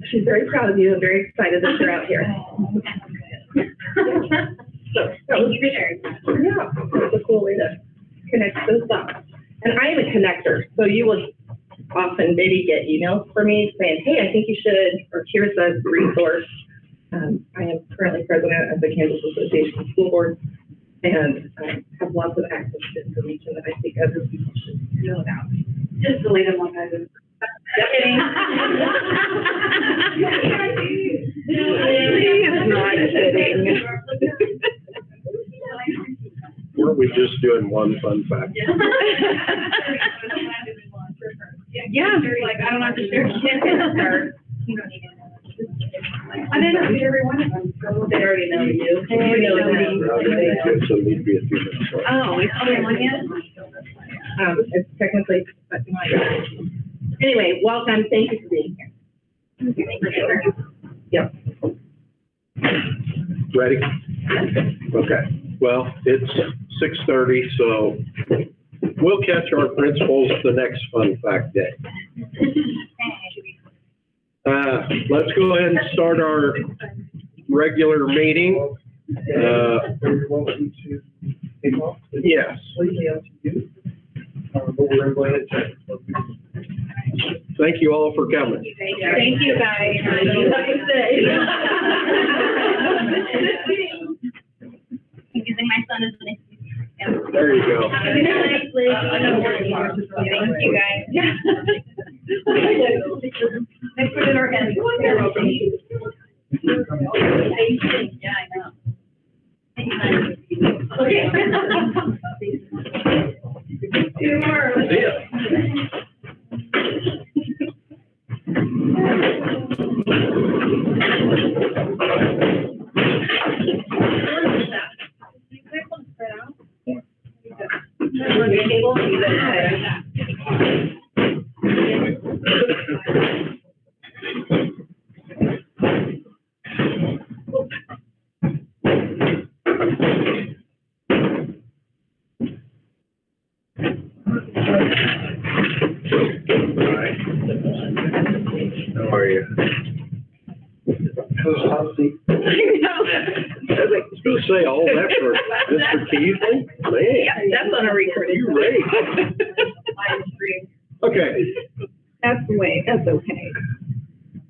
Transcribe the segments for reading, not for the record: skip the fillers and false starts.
She's very proud of you and very excited that you're out here. So that was, yeah, that was a cool way to connect those dots. And I am a connector, so you will often maybe get emails from me saying, hey, I think you should, or here's a resource. I am currently president of the Kansas Association of School Boards, and I have lots of access to information that I think other people should know about. Just delete them like I did. Weren't we just doing one fun fact? Yeah, like I don't have to share. I didn't have to share every one of them. They already know you. They know me. So need to be a few minutes. Oh, it's only one yet? It's technically, but not yet. Anyway, welcome. Thank you for being here. Yep. Ready? Okay. Well, it's 6:30, so we'll catch our principals the next fun fact day. Let's go ahead and start our regular meeting. Yes. Thank you all for coming. Thank you, guys. I'm using my son as an excuse. There you go. Thank you, guys. They put it in our hands. Yeah, I know. Okay. Two more. See ya. How are you? I was going to say all that for Mr. Keithley? Man. That's on a recording. You ready? Okay. That's the way, that's okay.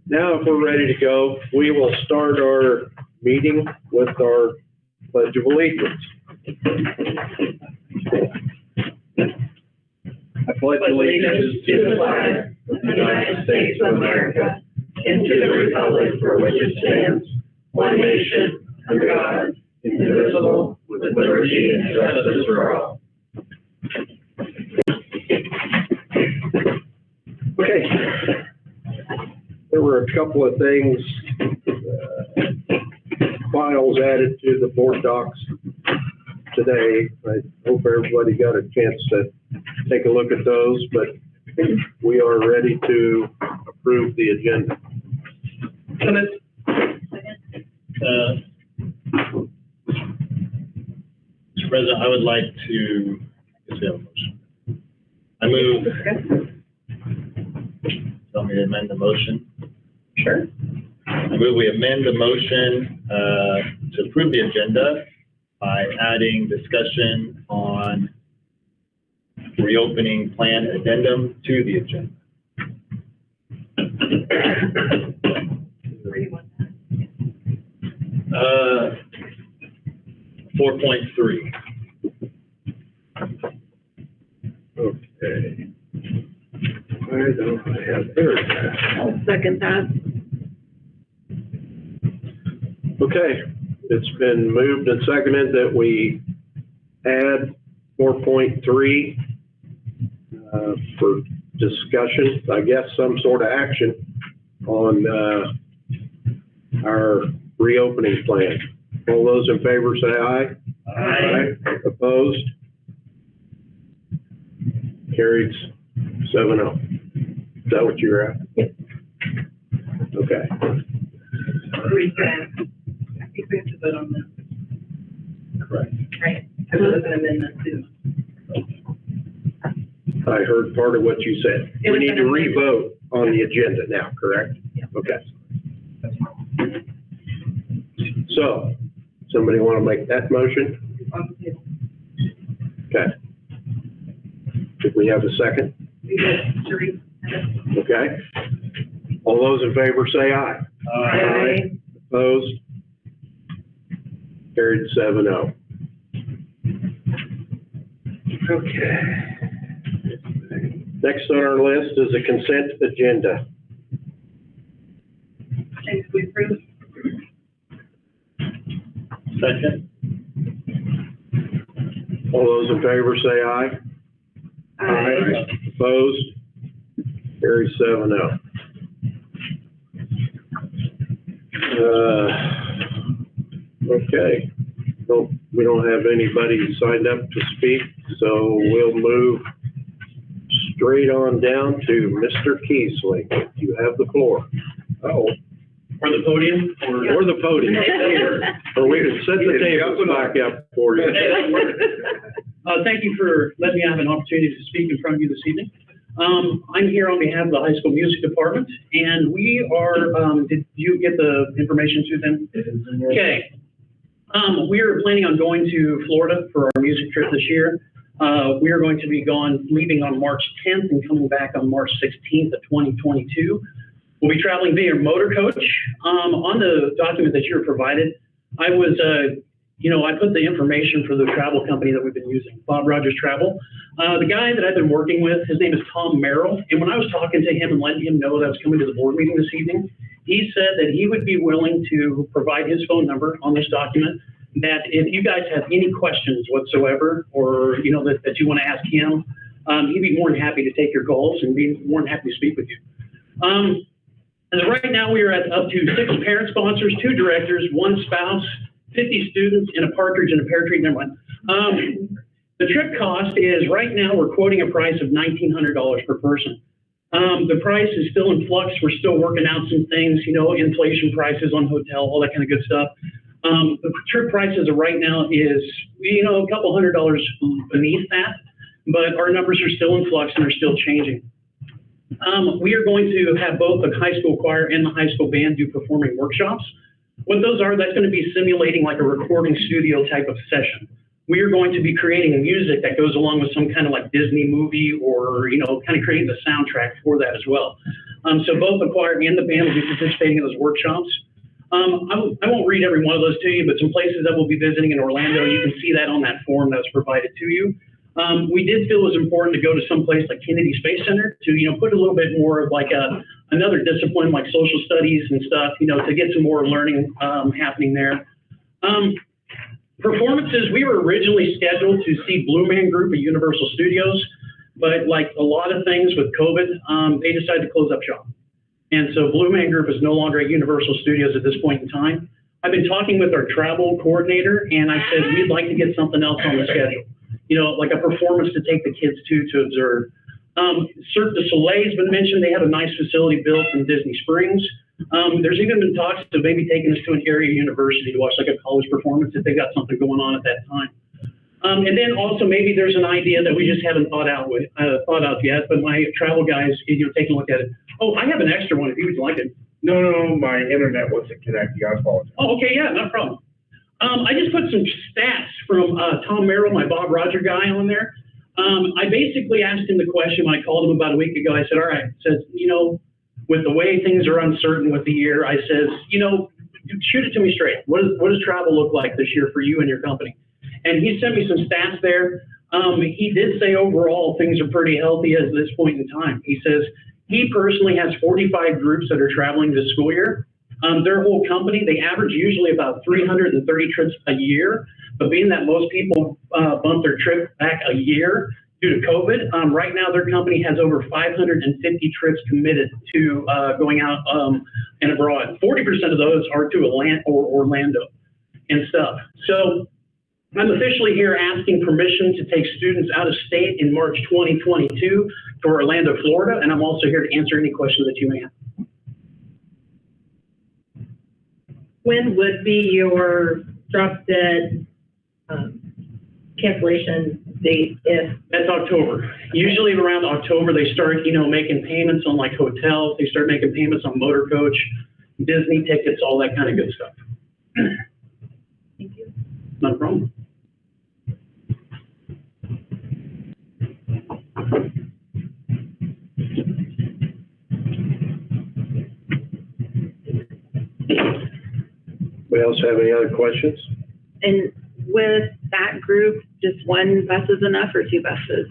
Now, if we're ready to go, we will start our meeting with our Pledge of Allegiance. I pledge allegiance to the flag of the United States of America and to the republic for which it stands, one nation, under God, indivisible, with liberty and justice for all. Okay. There were a couple of things, files added to the board docs today. I hope everybody got a chance to take a look at those, but we are ready to approve the agenda. Mr. President, I would like to, have a motion. I move, tell me to amend the motion. Sure. I move we amend the motion to approve the agenda by adding discussion on reopening plan addendum to the agenda. Where do you want that? 4.3. Okay. I don't have, there it is. I'll second that. Okay, it's been moved and seconded that we add 4.3 for discussion, I guess some sort of action on our reopening plan. All those in favor say aye. Aye. Opposed? Carried 7-0. Is that what you're at? Yep. Okay. I think we have to vote on this. Correct. Right. Because it was an amendment too. I heard part of what you said. It We was need an to amendment. re-vote on the agenda now, correct? Yep. Okay. So, somebody want to make that motion? Okay. Did we have a second? Okay. All those in favor say aye. Aye. Opposed? Carried 7-0. Okay. Next on our list is a consent agenda. Second? All those in favor say aye. Aye. Opposed? Carried 7-0. Okay. We don't have anybody signed up to speak, so we'll move straight on down to Mr. Keesley. You have the floor. Or the podium, Or the podium. Or we can set the table back up for you. Thank you for letting me have an opportunity to speak in front of you this evening. I'm here on behalf of the high school music department, and we are, did you get the information to them? Okay. We are planning on going to Florida for our music trip this year. We are going to be leaving on March 10th and coming back on March 16th of 2022. We'll be traveling via motor coach. On the document that you were provided, I was, I put the information for the travel company that we've been using, Bob Rogers Travel. The guy that I've been working with, his name is Tom Merrill. And when I was talking to him and letting him know that I was coming to the board meeting this evening, he said that he would be willing to provide his phone number on this document, that if you guys have any questions whatsoever, or, that you want to ask him, he'd be more than happy to take your calls and be more than happy to speak with you. As of right now, we are at up to 6 parent sponsors, 2 directors, 1 spouse, 50 students, and a partridge and a pear tree. Never mind. The trip cost is, right now, we're quoting a price of $1,900 per person. The price is still in flux. We're still working out some things, inflation prices on hotel, all that kind of good stuff. The trip price as of right now is, a couple $100 beneath that, but our numbers are still in flux and are still changing. We are going to have both the high school choir and the high school band do performing workshops. What those are, that's going to be simulating like a recording studio type of session. We are going to be creating music that goes along with some kind of like Disney movie, or, kind of creating the soundtrack for that as well. So both the choir and the band will be participating in those workshops. I won't read every one of those to you, but some places that we'll be visiting in Orlando, you can see that on that form that's provided to you. We did feel it was important to go to some place like Kennedy Space Center to, put a little bit more of like another discipline like social studies and stuff, to get some more learning happening there. Performances, we were originally scheduled to see Blue Man Group at Universal Studios, but like a lot of things with COVID, they decided to close up shop. And so Blue Man Group is no longer at Universal Studios at this point in time. I've been talking with our travel coordinator, and I said, we'd like to get something else on the schedule. Like a performance to take the kids to observe. Cirque du Soleil's been mentioned. They have a nice facility built in Disney Springs. There's even been talks of maybe taking us to an area university to watch like a college performance if they got something going on at that time. And then also maybe there's an idea that we just haven't thought out yet, but my travel guys, taking a look at it. Oh, I have an extra one if you would like it. No, my internet wasn't connecting. I apologize. Oh, okay, yeah, no problem. I just put some stats from Tom Merrill, my Bob Roger guy, on there. I basically asked him the question when I called him about a week ago. I said, all right, with the way things are uncertain with the year, I says, shoot it to me straight. What does travel look like this year for you and your company? And he sent me some stats there. He did say overall things are pretty healthy at this point in time. He says he personally has 45 groups that are traveling this school year. Their whole company, they average usually about 330 trips a year, but being that most people bump their trip back a year due to COVID, right now their company has over 550 trips committed to going out and abroad. 40% of those are to Orlando and stuff. So I'm officially here asking permission to take students out of state in March 2022 to Orlando, Florida, and I'm also here to answer any questions that you may have. When would be your drop dead cancellation date if? That's October. Usually around October, they start, making payments on like hotels. They start making payments on motor coach, Disney tickets, all that kind of good stuff. Thank you. No problem. Anybody else have any other questions? And with that group, just one bus is enough or two buses?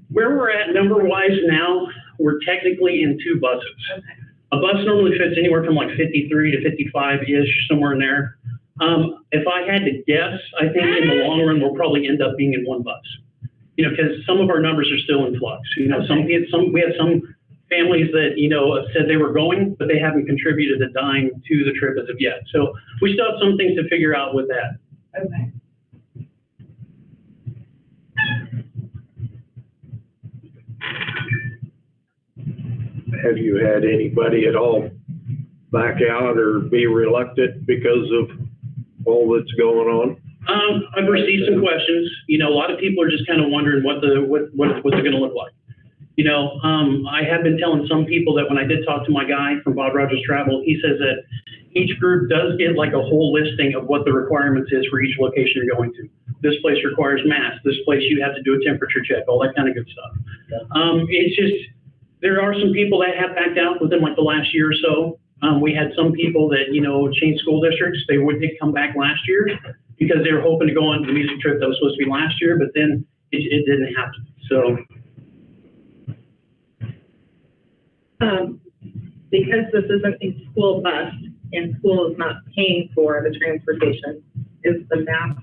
Where we're at number-wise now, we're technically in 2 buses. A bus normally fits anywhere from like 53 to 55-ish, somewhere in there. If I had to guess, I think in the long run, we'll probably end up being in 1 bus. Because some of our numbers are still in flux. We have some families that, have said they were going, but they haven't contributed a dime to the trip as of yet. So we still have some things to figure out with that. Okay. Have you had anybody at all back out or be reluctant because of all that's going on? I've received some questions. A lot of people are just kind of wondering what's it going to look like. I have been telling some people that when I did talk to my guy from Bob Rogers Travel, he says that each group does get like a whole listing of what the requirements is for each location you're going to. This place requires masks. This place you have to do a temperature check, all that kind of good stuff. It's just, there are some people that have backed out within like the last year or so. We had some people that, changed school districts. They did come back last year because they were hoping to go on the music trip that was supposed to be last year, but then it didn't happen. So. Because this isn't a school bus and school is not paying for the transportation, is the mask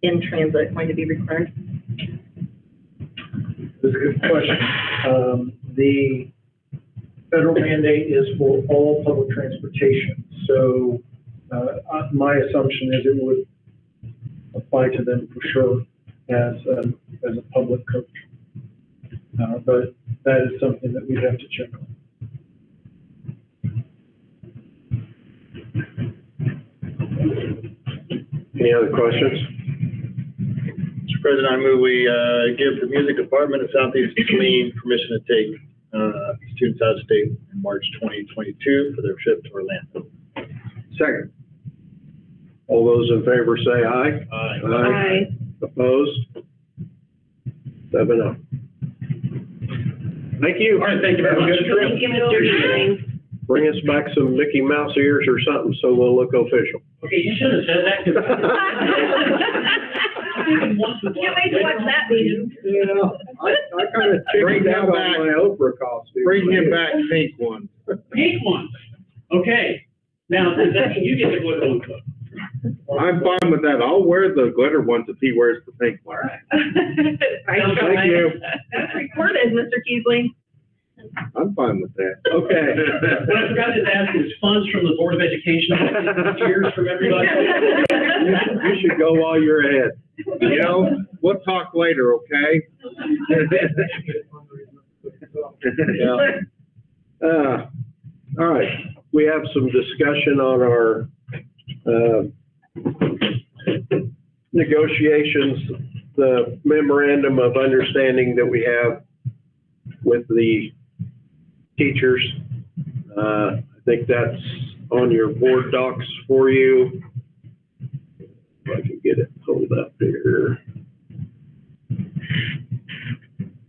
in transit going to be required? That's a good question. The federal mandate is for all public transportation. So my assumption is it would apply to them for sure as a public coach. But that is something that we'd have to check on. Any other questions? Mr. President, I move we give the music department of Southeast Saline permission to take students out of state in March 2022 for their trip to Orlando. Second. All those in favor say aye. Aye. Aye. Opposed? 7-0. Thank you. All right, thank you very much. Thank you, Mr. Jennings. Bring us back some Mickey Mouse ears or something so we'll look official. Okay, you should have said that. Can't wait to watch that video. Yeah, I kind of chickened out on my Oprah costume. Bring him back pink one. Pink ones. Okay. Now, does that mean you get the glitter one? I'm fine with that. I'll wear the glitter ones if he wears the pink one. Thank you. That's recorded, Mr. Keesley. I'm fine with that. Okay. What I forgot to ask is funds from the Board of Education, cheers from everybody. You should go while you're ahead. We'll talk later, okay? Yeah. All right. We have some discussion on our negotiations, the memorandum of understanding that we have with the teachers. I think that's on your board docs for you. If I can get it pulled up here.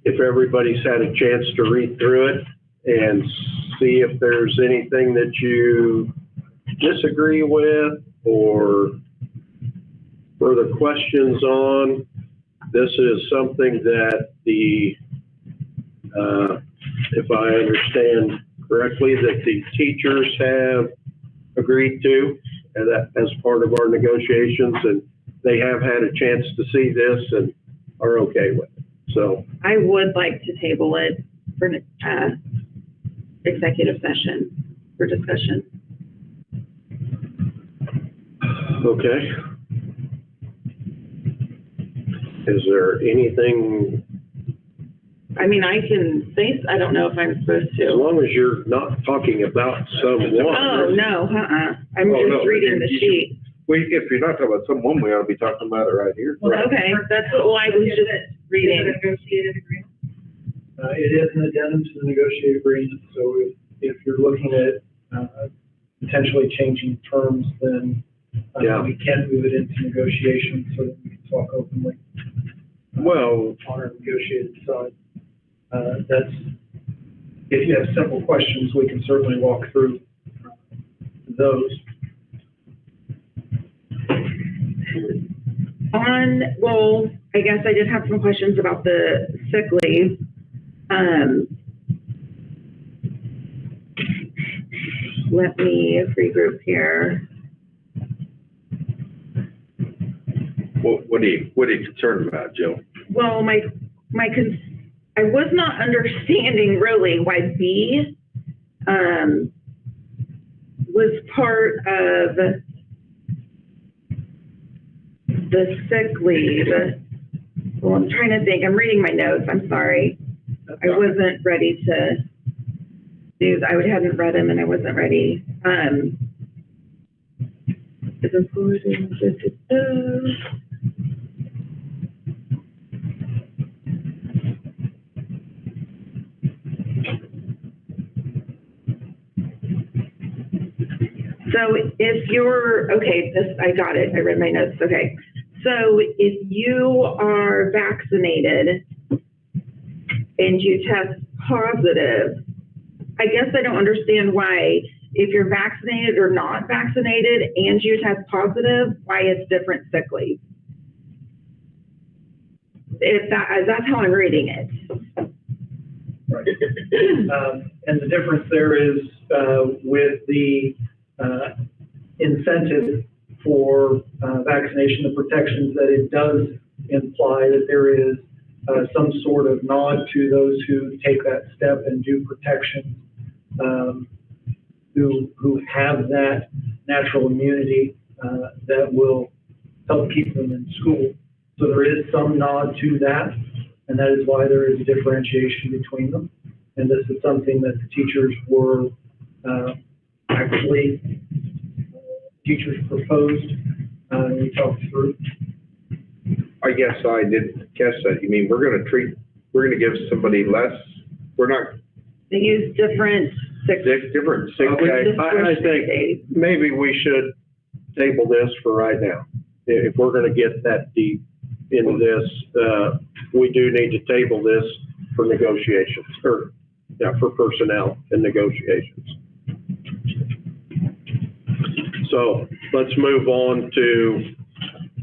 If everybody's had a chance to read through it and see if there's anything that you disagree with or further questions on, this is something that the, if I understand correctly, that the teachers have agreed to as part of our negotiations, and they have had a chance to see this and are okay with it. So I would like to table it for executive session for discussion. okay. Is there anything, I mean, I can say, I don't know if I'm supposed as to. long as you're not talking about someone? Oh, no, I'm Oh, just no, reading the you sheet. if you're not talking about someone, we ought to be talking about it right here. Okay, that's what I was just reading. Negotiated agreement. It is an addendum to the negotiated agreement, so if you're looking at, potentially changing terms, then, Yeah. we can move it into negotiation so that we can talk openly. Well, On our negotiated side. If you have simple questions, we can certainly walk through those. Well, I guess I did have some questions about the sick leave. Let me regroup here. what are you concerned about, Joe? Well, I was not understanding really why B, was part of the sick leave. Well, I'm trying to think, I'm reading my notes, I'm sorry. I wasn't ready to do, I hadn't read them and I wasn't ready. Is important, So if you're, okay, I got it, I read my notes, okay. So if you are vaccinated and you test positive, I guess I don't understand why, if you're vaccinated or not vaccinated and you test positive, why it's different sick leave. That's how I'm reading it. Right. And the difference there is with the incentive for vaccination, the protections, that it does imply that there is some sort of nod to those who take that step and do protection, who have that natural immunity that will help keep them in school. So there is some nod to that, and that is why there is a differentiation between them. And this is something that the teachers were teachers proposed, and we talked through. I guess I didn't catch that. You mean we're gonna give somebody less, we're not, They use different sick different sick Okay, days? I think maybe we should table this for right now. If we're gonna get that deep into this, we do need to table this for negotiations, for personnel and negotiations. So let's move on to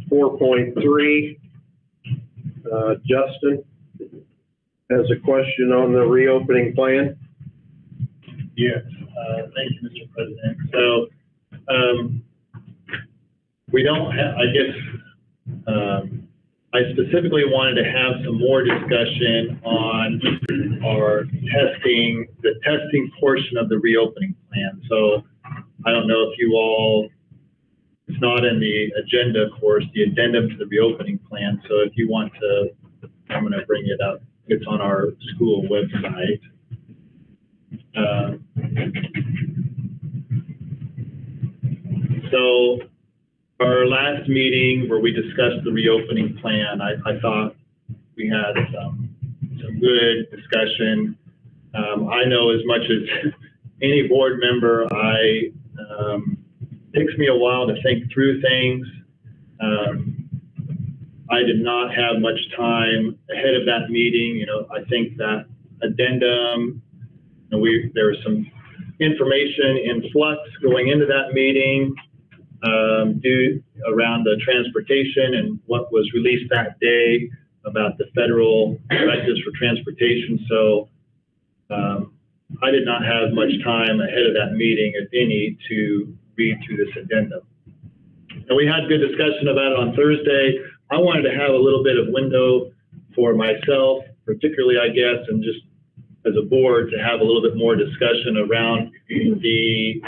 4.3. Justin has a question on the reopening plan. Yes, thank you, Mr. President. So, we don't have, I guess, I specifically wanted to have some more discussion on our testing, the testing portion of the reopening plan. So I don't know if you all, it's not in the agenda, of course, the addendum to the reopening plan. So if you want to, I'm going to bring it up. It's on our school website. So our last meeting where we discussed the reopening plan, I thought we had some good discussion. I know as much as any board member, takes me a while to think through things. I did not have much time ahead of that meeting. You know, I think that addendum, there was some information in flux going into that meeting due around the transportation and what was released that day about the federal directives for transportation. So I did not have much time ahead of that meeting, if any, to read through this addendum. And we had good discussion about it on Thursday. I wanted to have a little bit of window for myself, particularly, I guess, and just as a board, to have a little bit more discussion around the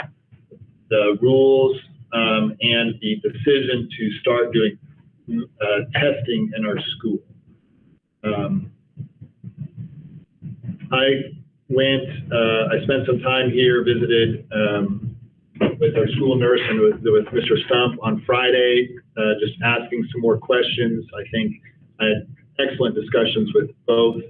rules and the decision to start doing testing in our school. I spent some time here, visited with our school nurse and with Mr. Stump on Friday, just asking some more questions. I think I had excellent discussions with both.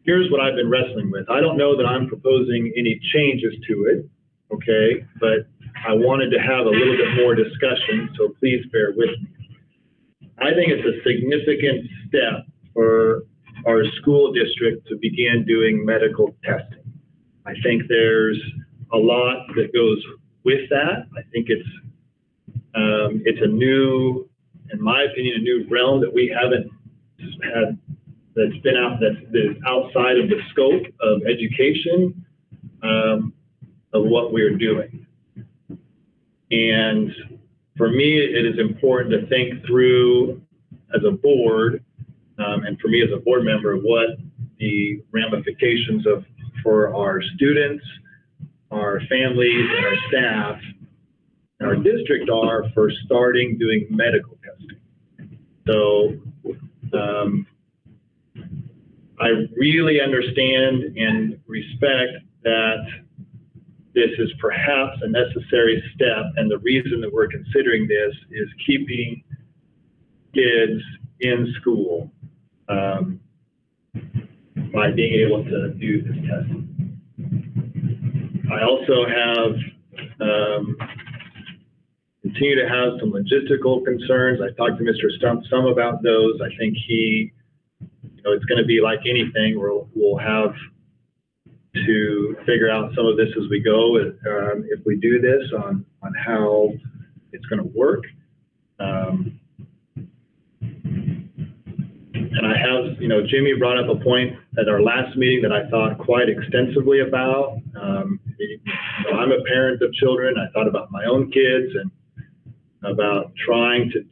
Here's what I've been wrestling with. I don't know that I'm proposing any changes to it, okay? But I wanted to have a little bit more discussion, so please bear with me. I think it's a significant step for our school district to begin doing medical testing. I think there's a lot that goes with that. I think it's a new, in my opinion, a new realm that we haven't had, that is outside of the scope of education, of what we're doing. And for me, it is important to think through as a board, and for me as a board member, what the ramifications for our students, our families, and our staff, and our district are for starting doing medical testing. So I really understand and respect that this is perhaps a necessary step, and the reason that we're considering this is keeping kids in school by being able to do this testing. I also have continue to have some logistical concerns. I talked to Mr. Stump some about those. I think it's going to be like anything, we'll have to figure out some of this as we go, if we do this, on how it's going to work. And I have, Jimmy brought up a point at our last meeting that I thought quite extensively about. I'm a parent of children. I thought about my own kids and about trying to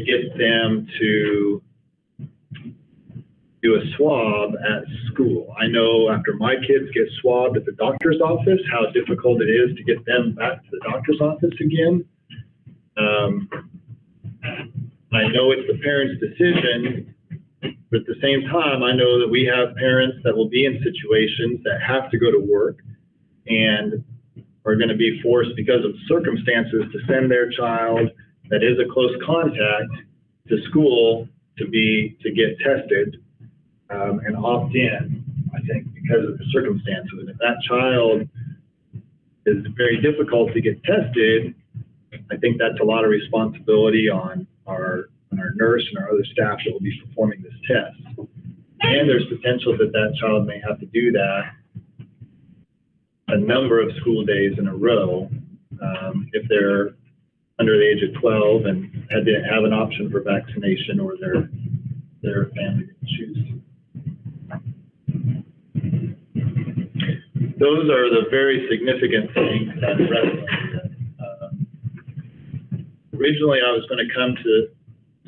get them to do a swab at school. I know after my kids get swabbed at the doctor's office, how difficult it is to get them back to the doctor's office again. I know it's the parent's decision, but at the same time, I know that we have parents that will be in situations that have to go to work and are going to be forced because of circumstances to send their child that is a close contact to school to get tested. And opt in, I think, because of the circumstances. And if that child is very difficult to get tested, I think that's a lot of responsibility on our nurse and our other staff that will be performing this test. And there's potential that that child may have to do that a number of school days in a row if they're under the age of 12 and didn't have an option for vaccination, or their family didn't choose. Those are the very significant things that I'm wrestling with. Originally, I was going to come to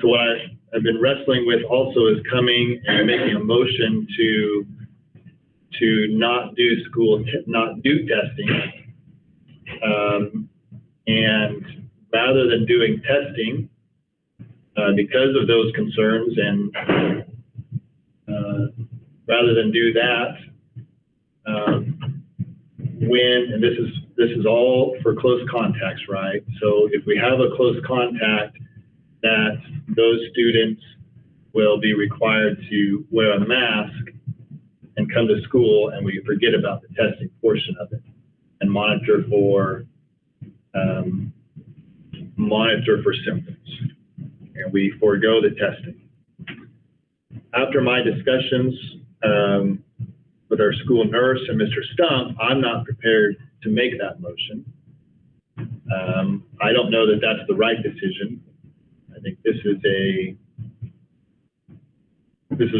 what I've been wrestling with also is coming and making a motion to not do testing. And rather than doing testing, because of those concerns, and rather than do that, and this is all for close contacts, right? So if we have a close contact, that those students will be required to wear a mask and come to school, and we forget about the testing portion of it and monitor for symptoms, and we forego the testing. After my discussions with our school nurse and Mr. Stump, I'm not prepared to make that motion. I don't know that that's the right decision. I think this has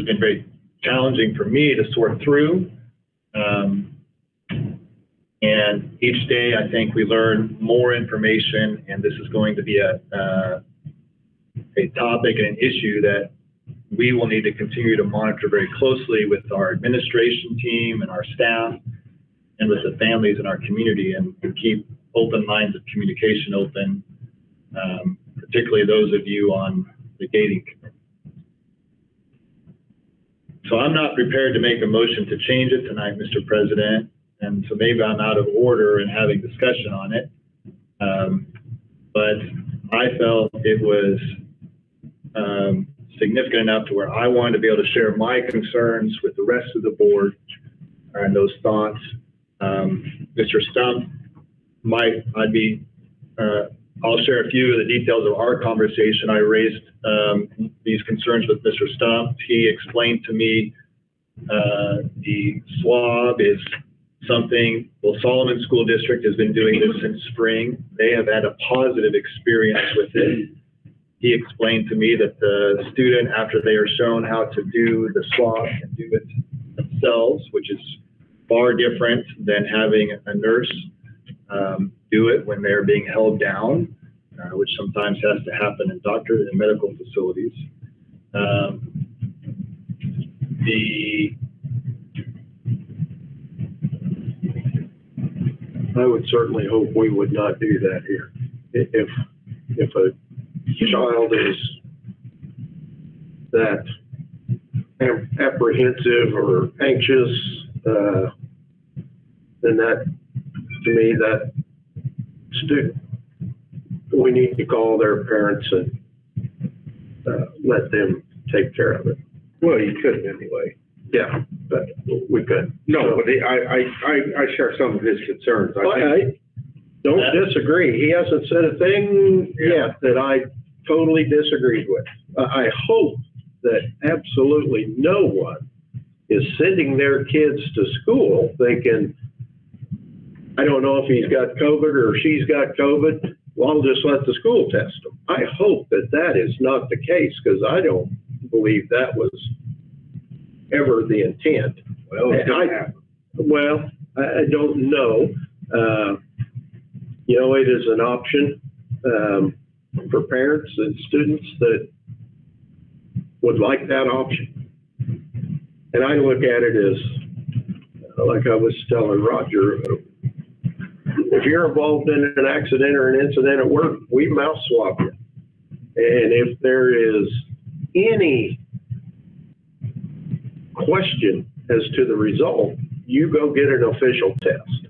been very challenging for me to sort through. And each day, I think we learn more information, and this is going to be a topic and an issue that we will need to continue to monitor very closely with our administration team and our staff and with the families in our community, and keep open lines of communication open, particularly those of you on the gating committee. So I'm not prepared to make a motion to change it tonight, Mr. President, and so maybe I'm out of order in having discussion on it. But I felt it was significant enough to where I wanted to be able to share my concerns with the rest of the board and those thoughts. Mr. Stump, I'll share a few of the details of our conversation. I raised these concerns with Mr. Stump. He explained to me the swab is something, well, Solomon School District has been doing this since spring. They have had a positive experience with it. He explained to me that the student, after they are shown how to do the swab, can do it themselves, which is far different than having a nurse do it when they're being held down, which sometimes has to happen in doctor and medical facilities. I would certainly hope we would not do that here. If a child is that apprehensive or anxious, then that, to me, that student, we need to call their parents and let them take care of it. Well, you could anyway. Yeah, but we could. No, but I share some of his concerns. I don't disagree. He hasn't said a thing yet that I totally disagreed with. I hope that absolutely no one is sending their kids to school thinking, I don't know if he's got COVID or she's got COVID, well, I'll just let the school test them. I hope that that is not the case, because I don't believe that was ever the intent. Well, it's gonna happen. Well, I don't know. You know, it is an option for parents and students that would like that option. And I look at it as, like I was telling Roger, if you're involved in an accident or an incident at work, we mouth swab you. And if there is any question as to the result, you go get an official test.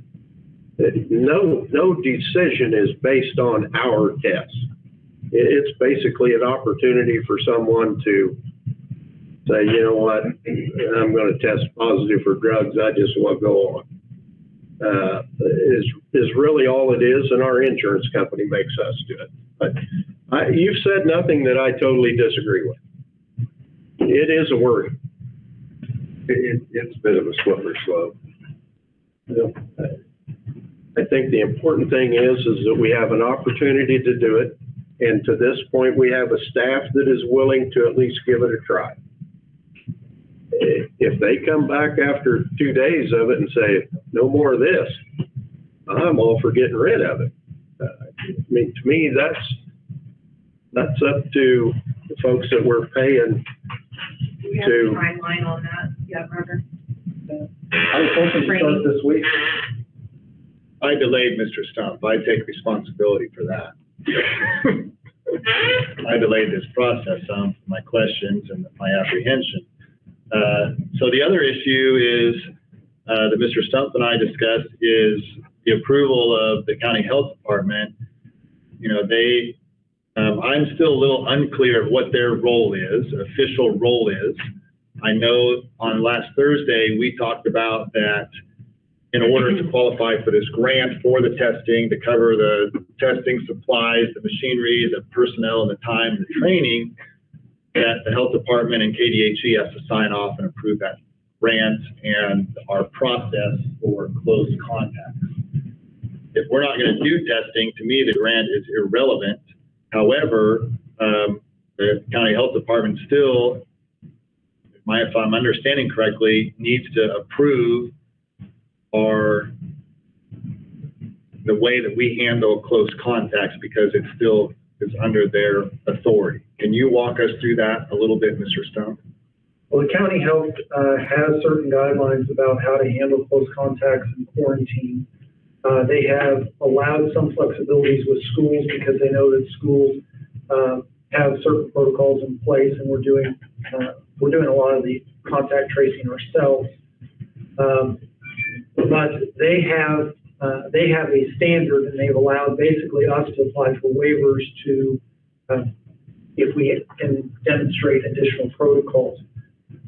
No decision is based on our test. It's basically an opportunity for someone to say, you know what, I'm going to test positive for drugs. I just want to go on. Is really all it is, and our insurance company makes us do it. But you've said nothing that I totally disagree with. It is a worry. It's a bit of a slippery slope. I think the important thing is that we have an opportunity to do it, and to this point, we have a staff that is willing to at least give it a try. If they come back after 2 days of it and say, no more of this, I'm all for getting rid of it. I mean, to me, that's up to the folks that we're paying We have a timeline on that, yeah, Roger. I was hoping to start this week. I delayed Mr. Stump. I take responsibility for that. I delayed this process for my questions and my apprehension. So the other issue is that Mr. Stump and I discussed is the approval of the county health department. You know, I'm still a little unclear of what their role is, official role is. I know on last Thursday, we talked about that in order to qualify for this grant for the testing, to cover the testing supplies, the machinery, the personnel, and the time, the training, that the health department and KDHE has to sign off and approve that grant and our process for close contacts. If we're not going to do testing, to me, the grant is irrelevant. However, the county health department still, if I'm understanding correctly, needs to approve the way that we handle close contacts, because it still is under their authority. Can you walk us through that a little bit, Mr. Stone? Well, the county health has certain guidelines about how to handle close contacts and quarantine. They have allowed some flexibilities with schools because they know that schools have certain protocols in place, and we're doing we're doing a lot of the contact tracing ourselves. But they have a standard, and they've allowed basically us to apply for waivers to, if we can demonstrate additional protocols.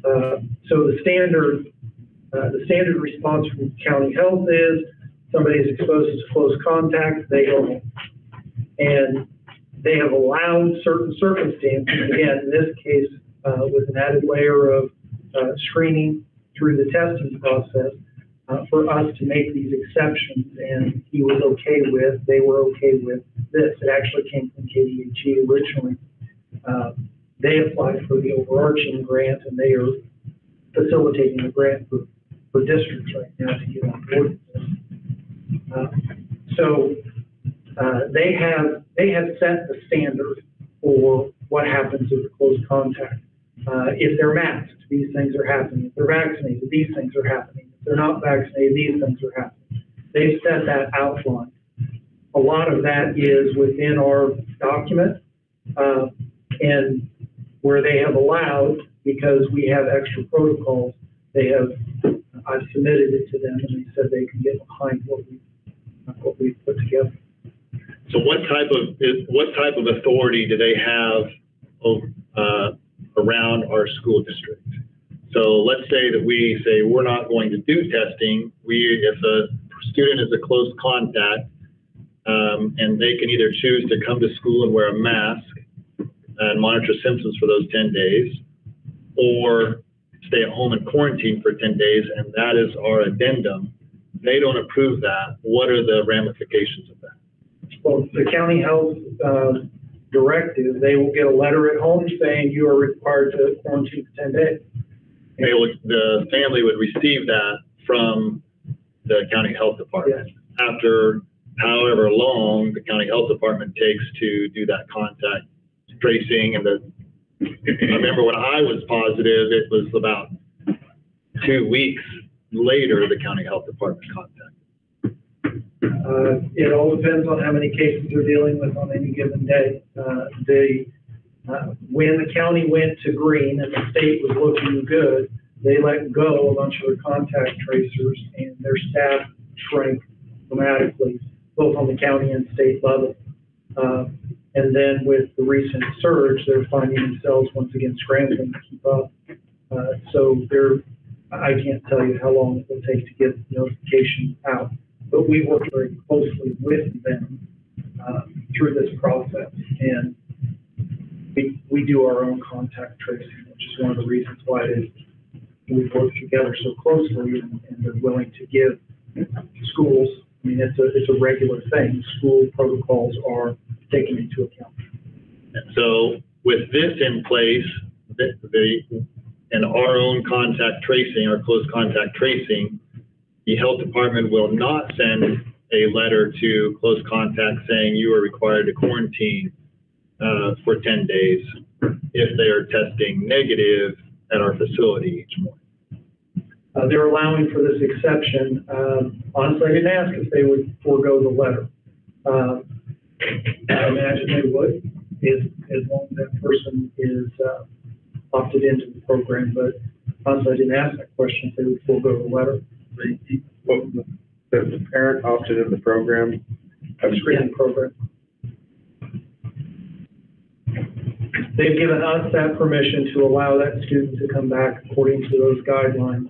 So the standard response from county health is somebody is exposed to close contact, they go home. And they have allowed certain circumstances, again, in this case, with an added layer of screening through the testing process, for us to make these exceptions, and they were okay with this. It actually came from KDHE originally. They applied for the overarching grant, and they are facilitating the grant for districts right now to get on board with this. So they have set the standard for what happens with the close contact. If they're masked, these things are happening. If they're vaccinated, these things are happening. If they're not vaccinated, these things are happening. They've set that outline. A lot of that is within our document, and where they have allowed, because we have extra protocols, I've submitted it to them, and they said they can get behind what we've put together. So what type of authority do they have around our school district? So let's say that we say we're not going to do testing. If a student is a close contact, and they can either choose to come to school and wear a mask and monitor symptoms for those 10 days, or stay at home and quarantine for 10 days, and that is our addendum. They don't approve that. What are the ramifications of that? Well, the county health directive, they will get a letter at home saying you are required to quarantine for 10 days. The family would receive that from the county health department. Yes. After however long the county health department takes to do that contact tracing. And I remember when I was positive, it was about 2 weeks later the county health department contacted. It all depends on how many cases they're dealing with on any given day. When the county went to green and the state was looking good, they let go a bunch of their contact tracers, and their staff shrank dramatically, both on the county and state level. And then with the recent surge, they're finding themselves once again scrambling to keep up. So I can't tell you how long it will take to get notification out, but we work very closely with them through this process, and we do our own contact tracing, which is one of the reasons why we've worked together so closely, and they're willing to give schools. I mean, it's a regular thing. School protocols are taken into account. So with this in place, and our own contact tracing, our close contact tracing, the health department will not send a letter to close contact saying you are required to quarantine for 10 days if they are testing negative at our facility each morning. They're allowing for this exception. Honestly, I didn't ask if they would forego the letter. I imagine they would, as long as that person is opted into the program. But honestly, I didn't ask that question if they would forego the letter. The parent opted in the program. Screening program. They've given us that permission to allow that student to come back according to those guidelines.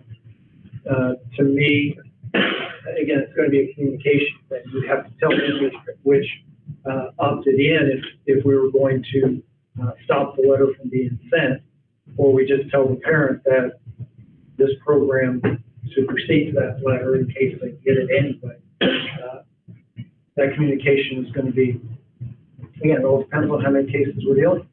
To me, again, it's going to be a communication thing. We'd have to tell them which opted in if we were going to stop the letter from being sent, or we just tell the parent that this program supersedes that letter in case they get it anyway. That communication is going to be, again, it all depends on how many cases we're dealing with.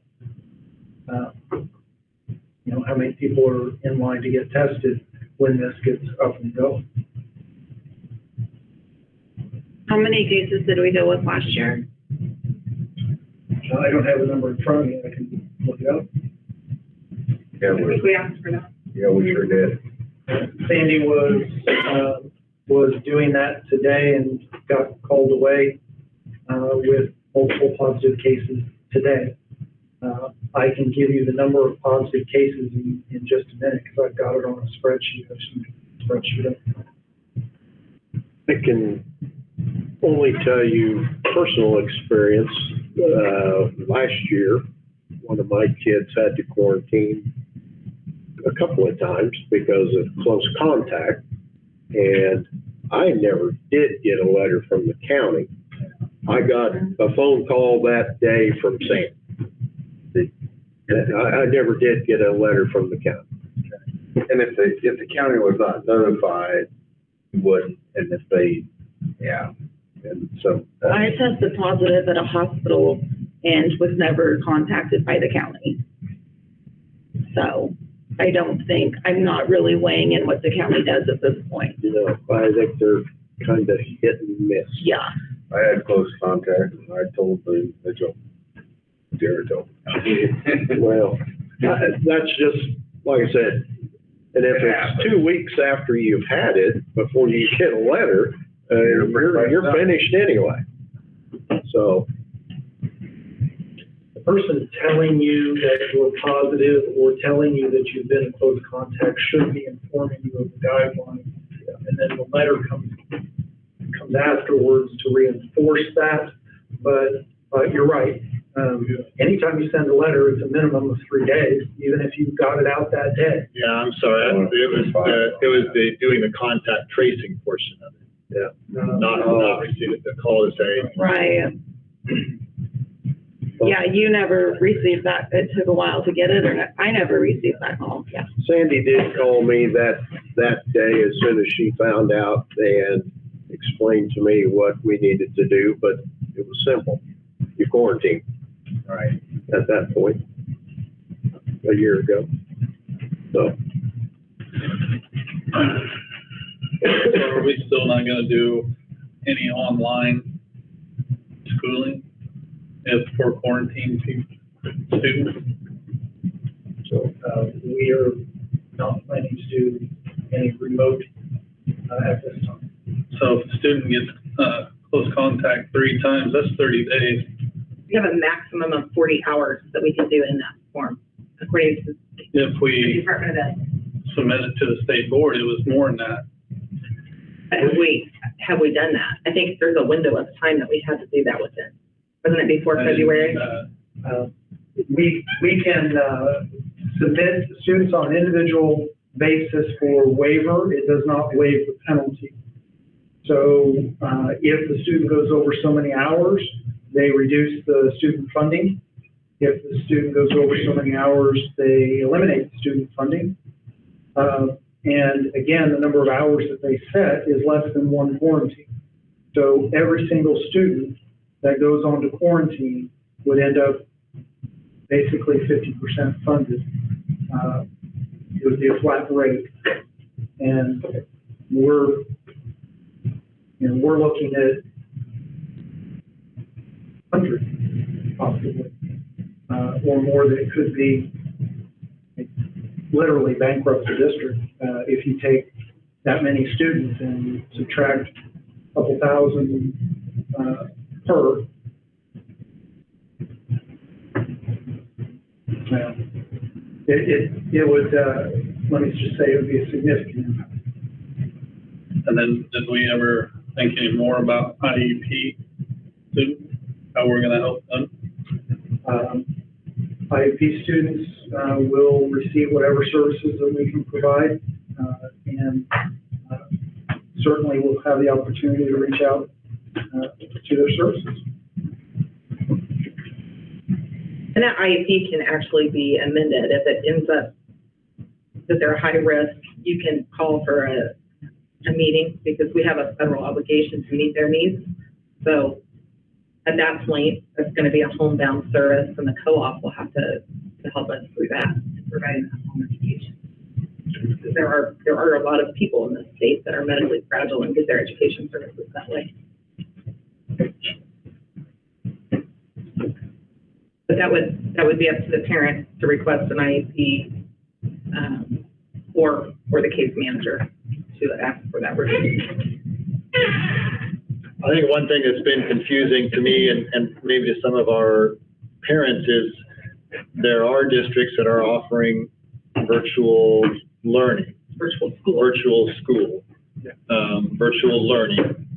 How many people are in line to get tested when this gets up and going. How many cases did we deal with last year? I don't have a number in front of me. I can look it up. Yeah, I think we asked for that. yeah, we sure did. Sandy was doing that today and got called away with multiple positive cases today. I can give you the number of positive cases in just a minute, because I've got it on a spreadsheet. I just need a spreadsheet. I can only tell you personal experience. Last year, one of my kids had to quarantine a couple of times because of close contact, and I never did get a letter from the county. I got a phone call that day from Sandy. I never did get a letter from the county. And if the county was not notified, you wouldn't, and if they, yeah, and so. I tested positive at a hospital and was never contacted by the county. So I don't think, I'm not really weighing in what the county does at this point. You know, I think they're kind of hit and miss. Yeah. I had close contact, and I told the vigil, Jared told me. Well, that's just, like I said, and if it's 2 weeks after you've had it, before you get a letter, you're finished anyway. So. The person telling you that you're positive or telling you that you've been in close contact should be informing you of the guidelines. And then the letter comes afterwards to reinforce that. But you're right. Anytime you send a letter, it's a minimum of 3 days, even if you got it out that day. Yeah, I'm sorry. It was the doing the contact tracing portion of it. Yeah. Not receiving the call to say. Right. Yeah, you never received that. It took a while to get it, or I never received that call. Yeah. Sandy did call me that day as soon as she found out and explained to me what we needed to do, but it was simple. You quarantine. Right. At that point, a year ago. So. So are we still not gonna do any online schooling if for quarantine students? So we are not planning to do any remote at this time. So if the student gets close contact 3 times, that's 30 days. We have a maximum of 40 hours that we can do in that form, according to If the we Department of Ed. submit it to the state board, it was more than that. Have we done that? I think there's a window of time that we had to do that within. Wasn't it before February? We can submit students on an individual basis for waiver. It does not waive the penalty. So if the student goes over so many hours, they reduce the student funding. If the student goes over so many hours, they eliminate the student funding. And again, the number of hours that they set is less than 1 quarantine. So every single student that goes on to quarantine would end up basically 50% funded. It would be a flat rate. And we're looking at hundreds, possibly, or more, that it could be literally bankrupt the district if you take that many students and subtract a couple thousand per. It would, let me just say, it would be a significant impact. And then did we ever think any more about IEP students, how we're gonna help them? IEP students will receive whatever services that we can provide, and certainly we'll have the opportunity to reach out to their services. And that IEP can actually be amended if it ends up that they're high risk. You can call for a meeting because we have a federal obligation to meet their needs. So at that point, it's going to be a homebound service, and the co-op will have to help us through that, providing that home education. There are a lot of people in this state that are medically fragile and get their education services that way. But that would be up to the parent to request an IEP, or the case manager to ask for that review. I think one thing that's been confusing to me and maybe to some of our parents is there are districts that are offering virtual learning, virtual school, virtual learning.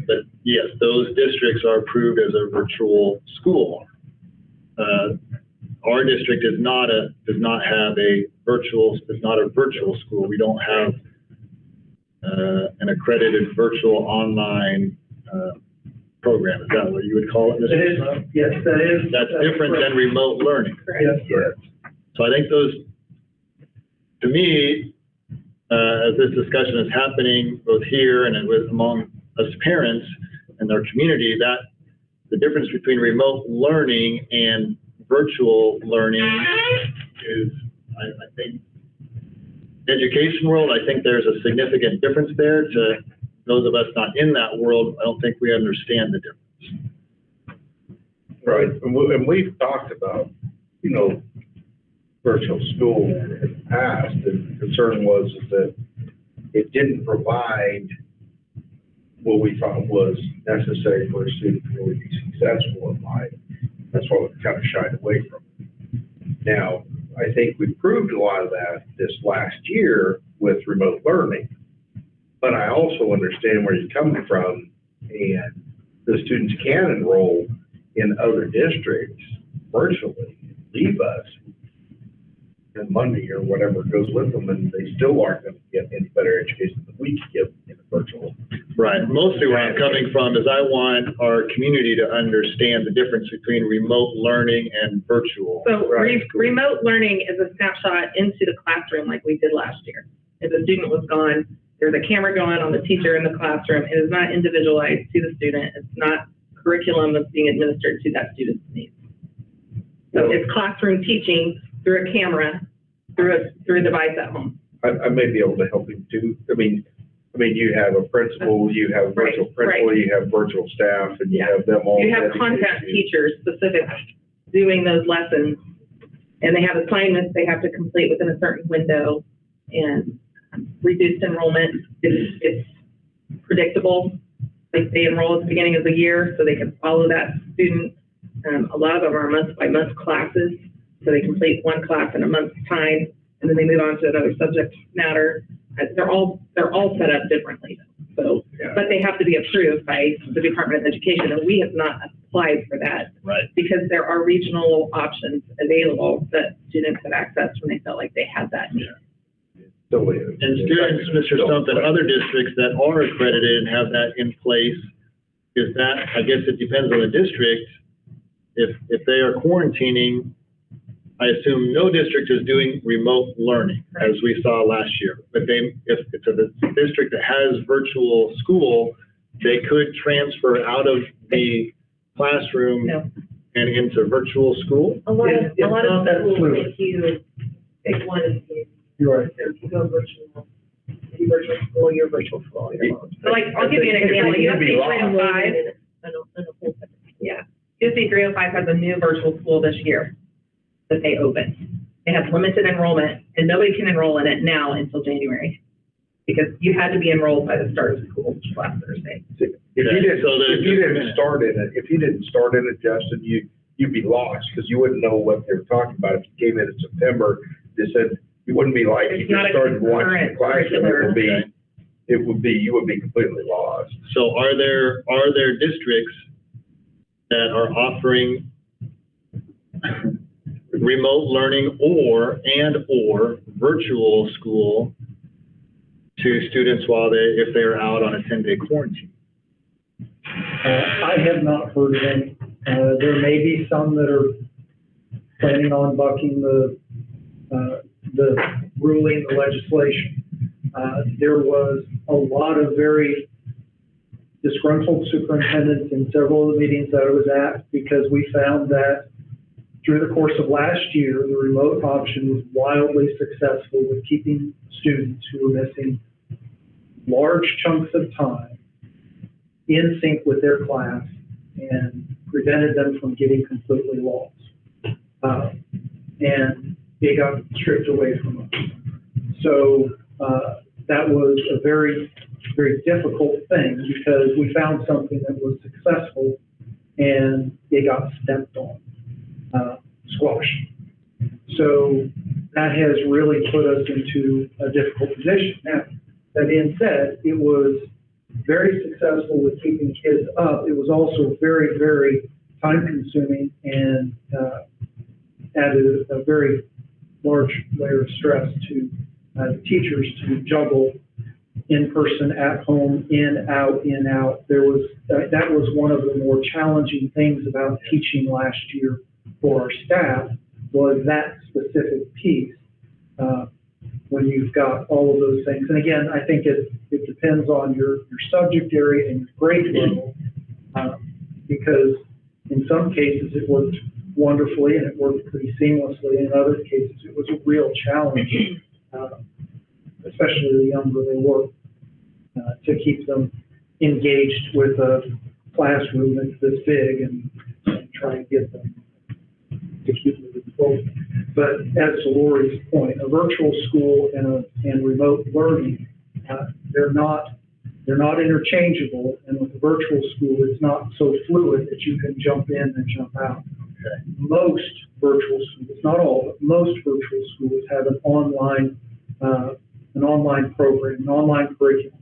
But yes, those districts are approved as a virtual school. Our district does not have a virtual school. We don't have an accredited virtual online program. Is that what you would call it, Mr. It is, Snow? yes, that is. That's different than remote learning. Yes, So I think those, to me, as this discussion is happening both here and among us parents and our community, that the difference between remote learning and virtual learning is, I think, education world, I think there's a significant difference there. To those of us not in that world, I don't think we understand the difference. Right, and we've talked about, virtual school in the past, and the concern was that it didn't provide what we thought was necessary for a student to really be successful in life. That's why we kind of shied away from it. Now, I think we proved a lot of that this last year with remote learning, but I also understand where you're coming from, and the students can enroll in other districts virtually, leave us in Monday or whatever goes with them, and they still aren't going to get any better education than we can give in a virtual. Right. Mostly where I'm coming from is I want our community to understand the difference between remote learning and virtual. So remote learning is a snapshot into the classroom like we did last year. If a student was gone, there's a camera going on the teacher in the classroom. It is not individualized to the student. It's not curriculum that's being administered to that student's needs. So it's classroom teaching through a camera, through a device at home. I may be able to help him too. I mean, you have a principal, you have a virtual principal, you have virtual staff, and you have them all. You have content teachers specific doing those lessons, and they have assignments they have to complete within a certain window, and reduced enrollment it's predictable. Like they enroll at the beginning of the year so they can follow that student. A lot of them are month by month classes, so they complete one class in a month's time, and then they move on to another subject matter. They're all set up differently, so, but they have to be approved by the Department of Education, and we have not applied for that. Right. Because there are regional options available that students have accessed when they felt like they had that need. And students, Mr. Stump, in other districts that are accredited and have that in place, is that, I guess it depends on the district. If they are quarantining, I assume no district is doing remote learning, as we saw last year. But if it's a district that has virtual school, they could transfer out of the classroom and into virtual school. A lot of schools fluid. make you pick one of these. You're right. So if you go virtual, you're virtual school. So like, I'll give you an example. USC 305. Yeah. USC 305 has a new virtual school this year that they opened. They have limited enrollment, and nobody can enroll in it now until January, because you had to be enrolled by the start of school, which was last Thursday. If you didn't start in it, Justin, you'd be lost, because you wouldn't know what they were talking about. If you came in September, they said, you wouldn't be like, if you started watching the classroom, you would be completely lost. So are there districts that are offering remote learning or virtual school to students if they're out on a 10-day quarantine? I have not heard of any. There may be some that are planning on bucking the ruling, the legislation. There was a lot of very disgruntled superintendents in several of the meetings that I was at, because we found that through the course of last year, the remote option was wildly successful with keeping students who were missing large chunks of time in sync with their class and prevented them from getting completely lost. And they got stripped away from us. So that was a very, very difficult thing, because we found something that was successful and it got stepped on. squashed. So that has really put us into a difficult position. Now, that being said, it was very successful with keeping kids up. It was also very, very time consuming and added a very large layer of stress to the teachers to juggle in person, at home, in, out. There was, that was one of the more challenging things about teaching last year for our staff, was that specific piece. When you've got all of those things. And again, I think it depends on your subject area and your grade level, because in some cases it worked wonderfully and it worked pretty seamlessly. In other cases, it was a real challenge, especially the younger they were, to keep them engaged with a classroom that's this big and try and get them to keep moving forward. But as to Lori's point, a virtual school and remote learning, they're not interchangeable. And with a virtual school, it's not so fluid that you can jump in and jump out. Okay. Most virtual schools, not all, but most virtual schools have an online program, an online curriculum.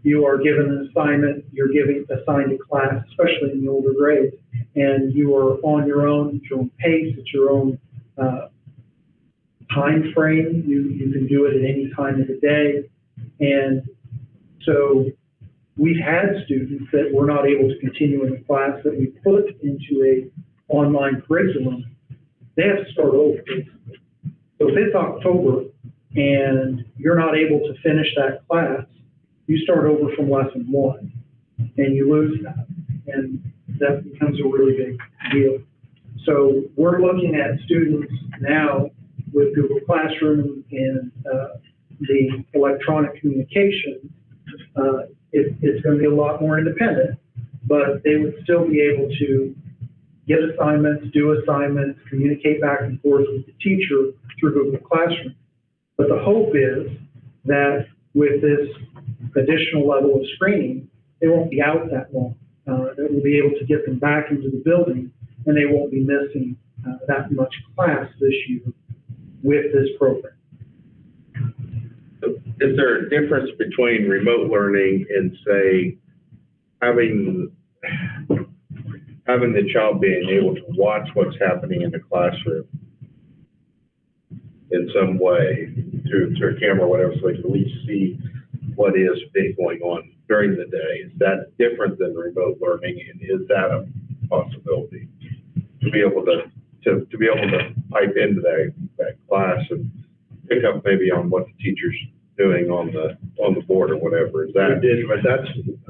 You are given an assignment, you're assigned a class, especially in the older grades, and you are on your own, at your own pace, at your own time frame. You can do it at any time of the day. And so we've had students that were not able to continue in the class that we put into a online curriculum. They have to start over. So if it's October and you're not able to finish that class, you start over from lesson 1 and you lose that. And that becomes a really big deal. So we're looking at students now with Google Classroom and the electronic communication. It's going to be a lot more independent, but they would still be able to get assignments, do assignments, communicate back and forth with the teacher through Google Classroom. But the hope is that with this additional level of screening, they won't be out that long. That we'll be able to get them back into the building, and they won't be missing that much class this year with this program. Is there a difference between remote learning and, say, having the child being able to watch what's happening in the classroom in some way through a camera or whatever, so they can at least see what is going on during the day? Is that different than remote learning, and is that a possibility to be able to pipe into that class and pick up maybe on what the teacher's doing on the board or whatever? Is that? We did, but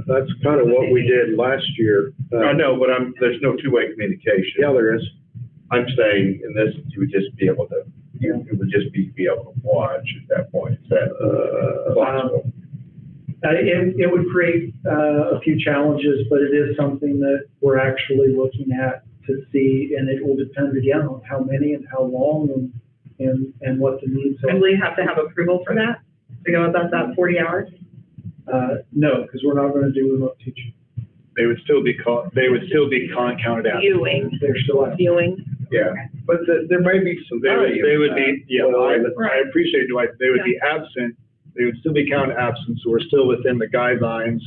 that's kind of what we did last year. I know, but there's no two-way communication. Yeah, there is. I'm saying in this, you would just be able to, it would just be able to watch at that point. Is that possible? It would create a few challenges, but it is something that we're actually looking at to see, and it will depend again on how many and how long and what the needs are. And will you have to have approval for that to go about that 40 hours? No, because we're not going to do remote teaching. They would still be counted out. Viewing. They're still out. Viewing. Yeah, but there may be some value. They would be, yeah, Well, I appreciate Dwight, they would be absent, they would still be counted absent, so we're still within the guidelines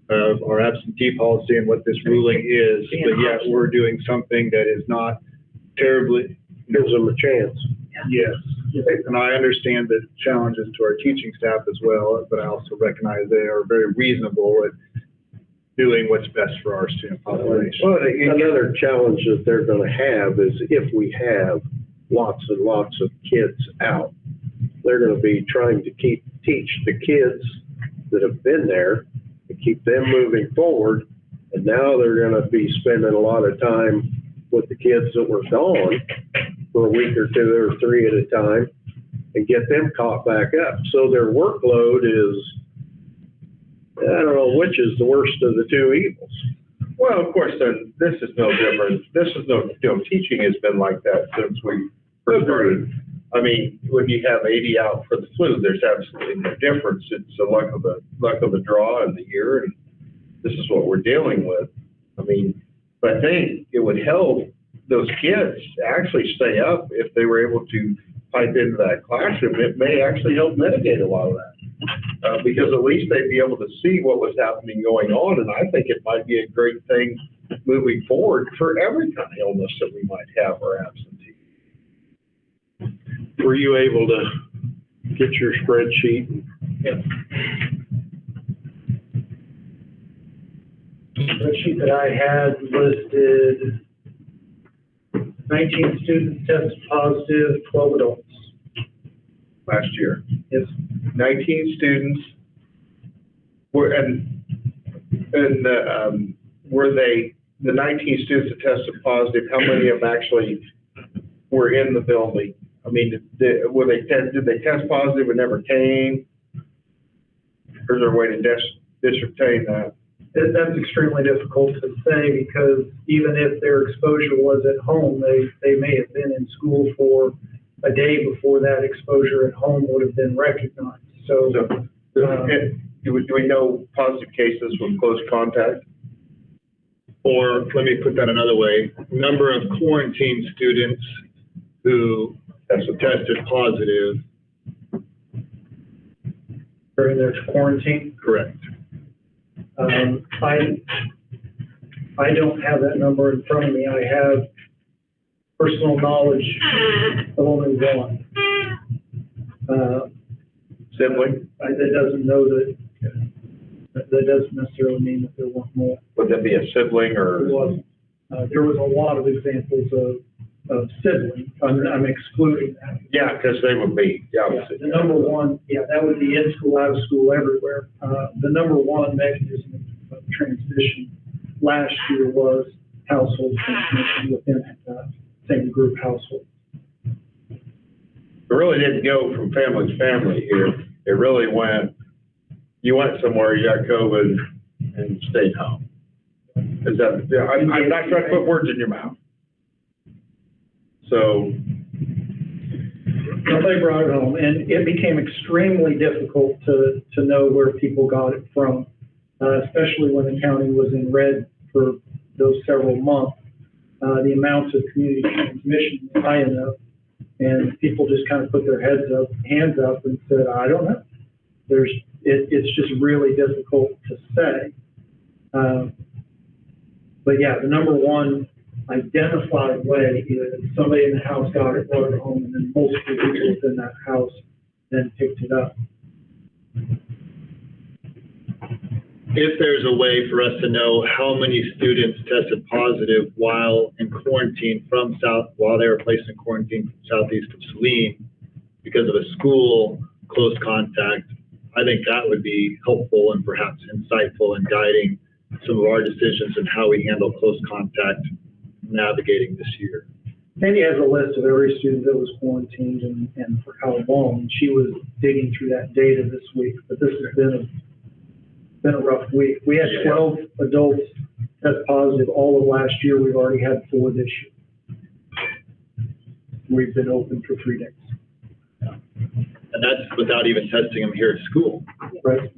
of our absentee policy and what this ruling is, but yet we're doing something that is not terribly. Gives them a chance. Yes, and I understand the challenges to our teaching staff as well, but I also recognize they are very reasonable at doing what's best for our student population. Well, another challenge that they're going to have is if we have lots and lots of kids out, they're going to be trying to teach the kids that have been there and keep them moving forward. And now they're going to be spending a lot of time with the kids that were gone for a week or 2 or 3 at a time and get them caught back up. So their workload is, I don't know which is the worst of the two evils. Well, of course, then this is no different. This is teaching has been like that since we first started. I mean, when you have 80 out for the flu, there's absolutely no difference. It's a luck of the draw in the year, and this is what we're dealing with. I mean, but I think it would help those kids actually stay up if they were able to pipe into that classroom. It may actually help mitigate a lot of that. Because at least they'd be able to see what was happening going on, and I think it might be a great thing moving forward for every kind of illness that we might have or absentee. Were you able to get your spreadsheet? Yeah. Spreadsheet that I had listed 19 students tested positive, 12 adults. Last year, Yes. 19 students were, were they, the 19 students that tested positive, how many of them actually were in the building? I mean, did they test positive and never came? Or is there a way to ascertain that? That's extremely difficult to say because even if their exposure was at home, they may have been in school for a day before that exposure at home would have been recognized. So Do we know positive cases with close contact? Or let me put that another way, number of quarantine students who tested positive. during their quarantine. Correct. I don't have that number in front of me. I have personal knowledge of only one. Sibling? That doesn't know that doesn't necessarily mean that there weren't more. Would that be a sibling or? There was a lot of examples of siblings. I'm excluding that. Yeah, because they would be, obviously. The number one, that would be in school, out of school, everywhere. The number one mechanism of transmission last year was household transmission within same group household. It really didn't go from family to family here. It really went, you went somewhere, you got COVID and stayed home. Is that, I'm not trying to put words in your mouth. So. They brought it home, and it became extremely difficult to know where people got it from, especially when the county was in red for those several months. The amounts of community transmission was high enough, and people just kind of put their hands up and said, I don't know. It's just really difficult to say. But yeah, the number one identified way is somebody in the house got it, brought it home, and then multiple people within that house then picked it up. If there's a way for us to know how many students tested positive while in quarantine while they were placed in quarantine from southeast of Saline because of a school close contact, I think that would be helpful and perhaps insightful in guiding some of our decisions and how we handle close contact navigating this year. Sandy has a list of every student that was quarantined and for how long. She was digging through that data this week, but this has been a rough week. We had 12 adults test positive all of last year. We've already had 4 this year. We've been open for 3 days. And that's without even testing them here at school. Right.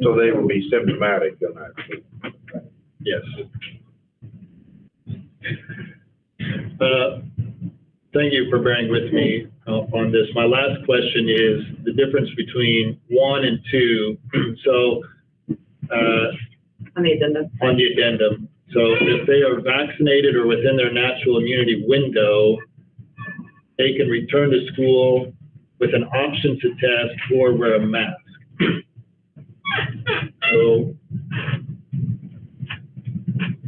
So they will be symptomatic then, actually. Yes. Thank you for bearing with me on this. My last question is the difference between 1 and 2. So On the addendum. on the addendum, so if they are vaccinated or within their natural immunity window, they can return to school with an option to test or wear a mask. So,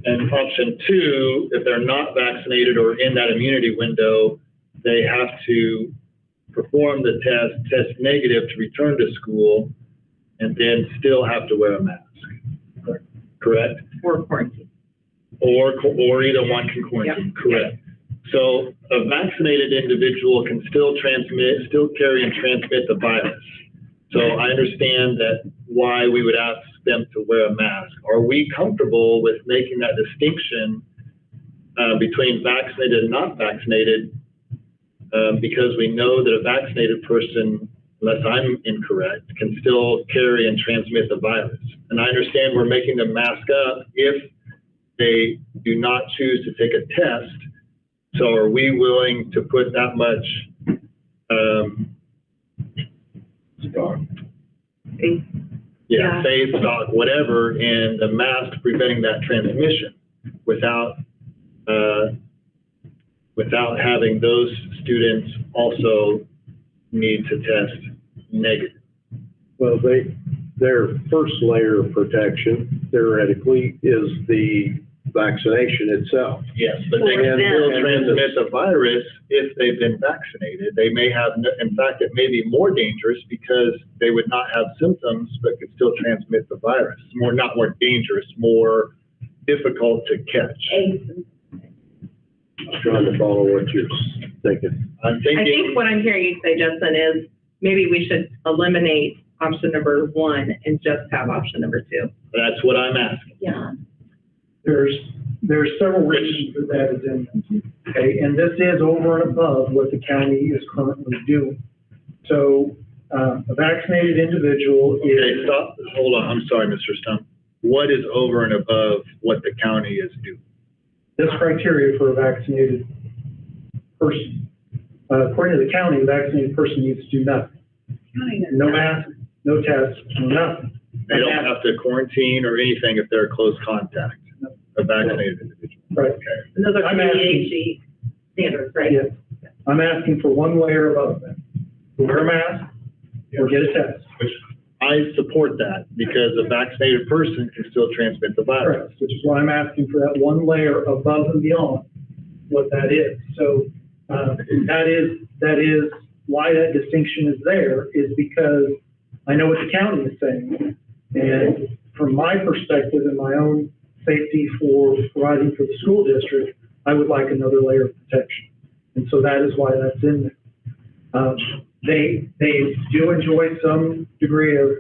and option 2, if they're not vaccinated or in that immunity window, they have to perform the test negative to return to school, and then still have to wear a mask. Correct? Or quarantine. Or either one can quarantine. Yep. Correct. So a vaccinated individual can still carry and transmit the virus. So I understand that why we would ask them to wear a mask. Are we comfortable with making that distinction between vaccinated and not vaccinated? Because we know that a vaccinated person, unless I'm incorrect, can still carry and transmit the virus. And I understand we're making them mask up if they do not choose to take a test. So are we willing to put that much, Stock. faith, stock, whatever, in the mask preventing that transmission without having those students also need to test negative? Well, their first layer of protection theoretically is the vaccination itself. Yes, but they can still transmit the virus if they've been vaccinated. They may have, in fact, it may be more dangerous because they would not have symptoms, but could still transmit the virus. Not more dangerous, more difficult to catch. I'm trying to follow what you're thinking. I'm I thinking, think what I'm hearing you say, Justin, is maybe we should eliminate option number 1 and just have option number 2. that's what I'm asking. Yeah. There's several reasons for that addendum. Okay, and this is over and above what the county is currently doing. So, a vaccinated individual Okay, is, stop, hold on, I'm sorry, Mr. Stump. What is over and above what the county is doing? this criteria for a vaccinated person. According to the county, a vaccinated person needs to do nothing. No mask, no test, no nothing. They don't have to quarantine or anything if they're a close contact, a vaccinated individual. Right. And those are I'm asking- CDHE standards, right? Yes. I'm asking for one layer above that. Wear a mask or get a test. Which I support that because a vaccinated person can still transmit the virus. Correct, which is why I'm asking for that one layer above and beyond what that is. So, that is why that distinction is there, is because I know what the county is saying. And from my perspective and my own safety for providing for the school district, I would like another layer of protection. And so that is why that's in there. They do enjoy some degree of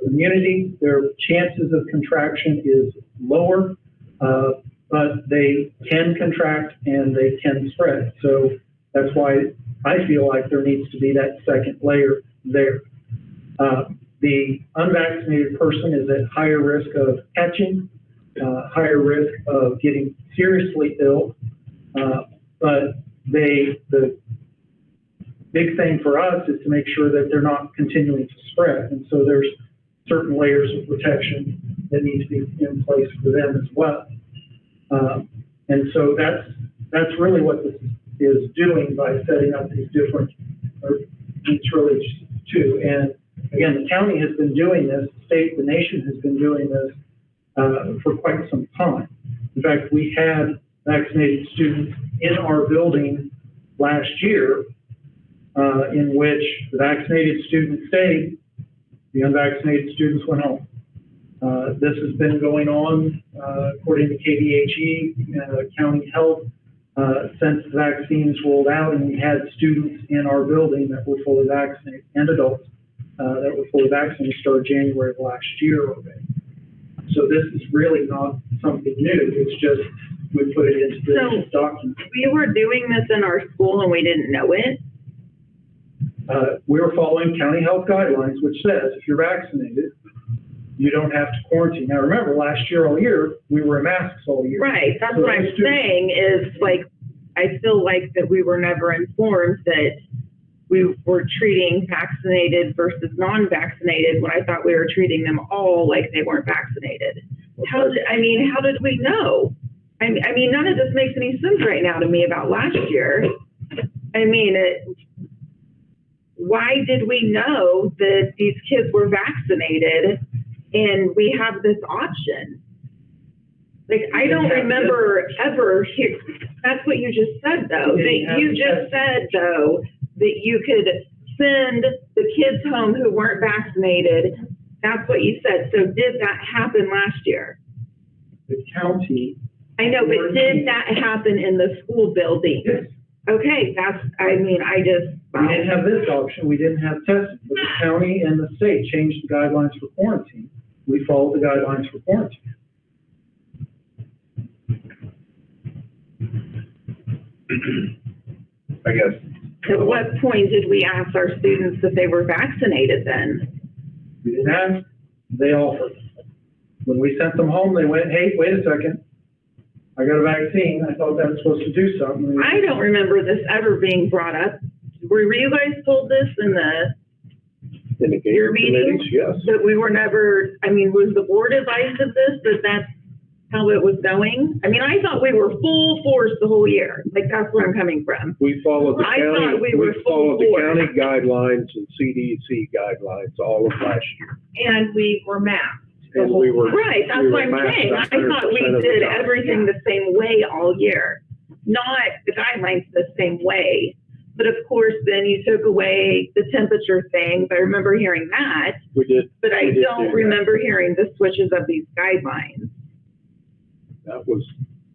immunity. Their chances of contraction is lower, but they can contract and they can spread. So that's why I feel like there needs to be that second layer there. The unvaccinated person is at higher risk of catching, higher risk of getting seriously ill, but the big thing for us is to make sure that they're not continuing to spread. And so there's certain layers of protection that need to be in place for them as well. And so that's really what this is doing by setting up these different, or it's really just two. And again, the county has been doing this, the state, the nation has been doing this for quite some time. In fact, we had vaccinated students in our building last year, in which the vaccinated students stayed, the unvaccinated students went home. This has been going on, according to KDHE, county health, since the vaccines rolled out, and we had students in our building that were fully vaccinated, and adults that were fully vaccinated, started January of last year already. So this is really not something new, it's just we put it into this document. We were doing this in our school and we didn't know it. We were following county health guidelines, which says if you're vaccinated, you don't have to quarantine. Now, remember, last year, all year, we were in masks all year. Right, that's So what I'm those students- saying is like, I feel like that we were never informed that we were treating vaccinated versus non-vaccinated when I thought we were treating them all like they weren't vaccinated. How did we know? I mean, none of this makes any sense right now to me about last year. I mean, why did we know that these kids were vaccinated and we have this option? Like, I don't remember ever hear, that's what you just said though. That you just said though, that you could send the kids home who weren't vaccinated. That's what you said. So did that happen last year? The county. I know, but did that happen in the school building? Yes. Okay, we We didn't have this option, we didn't have testing, but the county and the state changed the guidelines for quarantine. We followed the guidelines for quarantine. I guess. At what point did we ask our students if they were vaccinated then? We didn't ask, they offered. When we sent them home, they went, hey, wait a second, I got a vaccine. I thought that was supposed to do something. I don't remember this ever being brought up. Were you guys told this in the, In the your meetings? committees, yes. That we were never, I mean, was the board advised of this, that that's how it was going? I mean, I thought we were full force the whole year. Like, that's where I'm coming from. We followed the I thought county, we were we followed the full county board. guidelines and CDC guidelines all of last year. And we were masked. the And whole we were. time. Right, that's we what were I'm saying. I masked thought we 100% of the did time. everything the same way all year. Not the guidelines the same way. But of course, then you took away the temperature things. I remember hearing that, We did. but I we did do don't that. remember hearing the switches of these guidelines. That was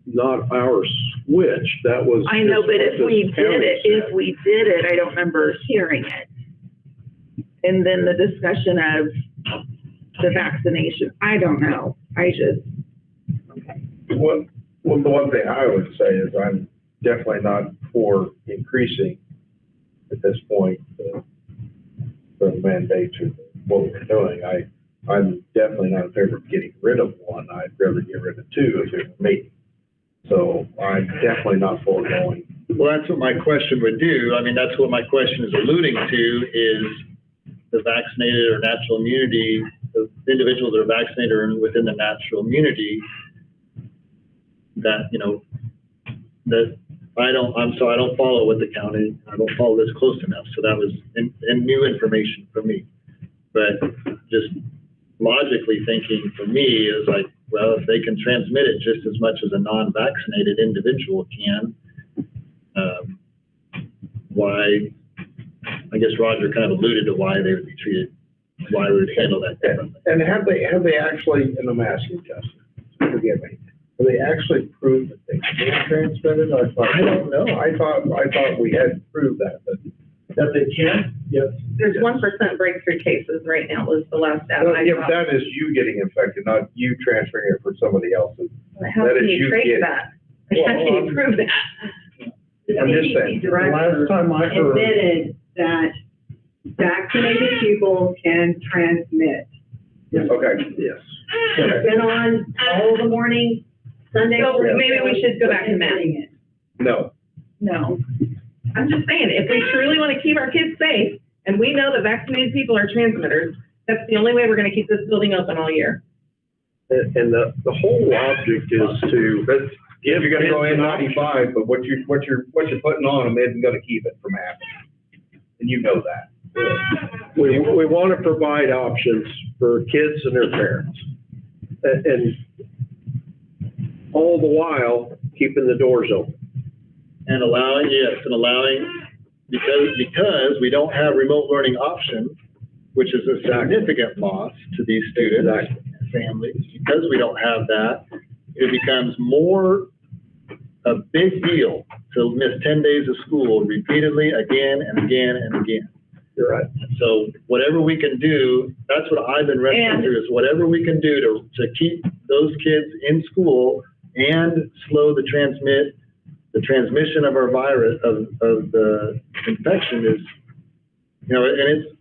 not our switch, that was. I know, just but what if we this did county it, said. if we did it, I don't remember hearing it. And then the discussion of the vaccination, I don't know. I just, Well, the one thing I would say is I'm definitely not for increasing at this point the mandates or what we're doing. I'm definitely not in favor of getting rid of one. I'd rather get rid of two if it were me. So I'm definitely not for going. Well, that's what my question would do. I mean, that's what my question is alluding to, is the vaccinated or natural immunity, the individuals that are vaccinated or within the natural immunity, that, you know, that I don't follow what the county, I don't follow this close enough. So that was new information for me. But just logically thinking for me is like, well, if they can transmit it just as much as a non-vaccinated individual can, why, I guess Roger kind of alluded to why they would be treated, why we would handle that differently. And have they actually, and I'm asking Justin, forgive me, have they actually proved that they can transmit it? I don't know. I thought we had proved that, but. That they can? Yes. There's 1% breakthrough cases right now was the last data I Yeah, saw. that is you getting infected, not you transferring it for somebody else's. How that can is you you trace getting- that? Well, How can you prove that? I'm just saying. The last time I heard. admitted that vaccinated people can transmit. Okay, yes. It's been on all the morning, Sunday. So morning maybe we should go back to math. admitting it. No. No. I'm just saying, if we truly want to keep our kids safe, and we know that vaccinated people are transmitters, that's the only way we're going to keep this building open all year. And the whole object is to give. You're gonna go kids in an option. 95, but what you're putting on them isn't gonna keep it from happening. And you know that. We want to provide options for kids and their parents. And all the while, keeping the doors open. And allowing, because we don't have remote learning option, which is a significant loss to these students and families, because we don't have that, it becomes more a big deal to miss 10 days of school repeatedly, again and again and again. You're right. So whatever we can do, that's what I've been wrestling through, is whatever we can do to keep those kids in school and slow the transmission of our virus, of the infection is, you know, and it's,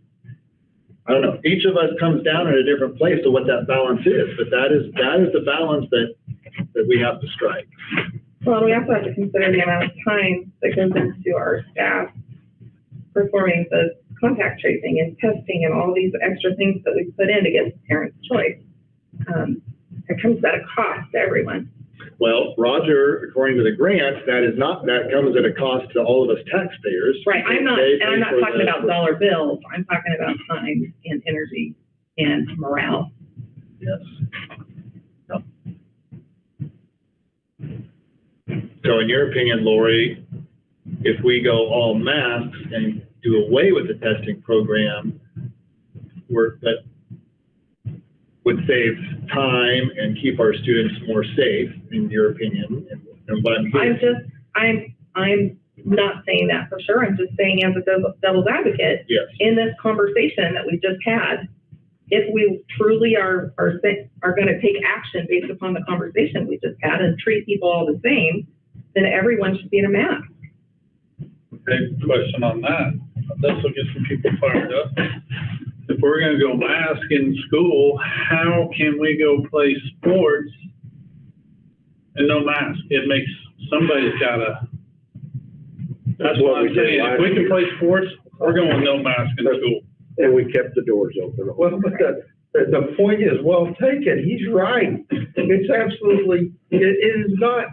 I don't know, each of us comes down at a different place to what that balance is, but that is the balance that we have to strike. Well, we also have to consider the amount of time that goes into our staff performing the contact tracing and testing and all these extra things that we put in to get parents' choice. It comes at a cost to everyone. Well, Roger, according to the grant, that comes at a cost to all of us taxpayers. Right, I'm not For talking the- about dollar bills, I'm talking about time and energy and morale. Yes. So in your opinion, Lori, if we go all masks and do away with the testing program, that would save time and keep our students more safe, in your opinion, and what I'm hearing. I'm not saying that for sure, I'm just saying as a devil's advocate, Yes. in this conversation that we just had, if we truly are going to take action based upon the conversation we just had and treat people all the same, then everyone should be in a mask. Okay, question on that. This will get some people fired up. If we're gonna go mask in school, how can we go play sports and no mask. It makes, somebody's gotta, that's what what we I'm did saying. last If we can year. play sports, we're going no mask in school. And we kept the doors open. Well, but the point is well taken. He's right. It's absolutely, it is not,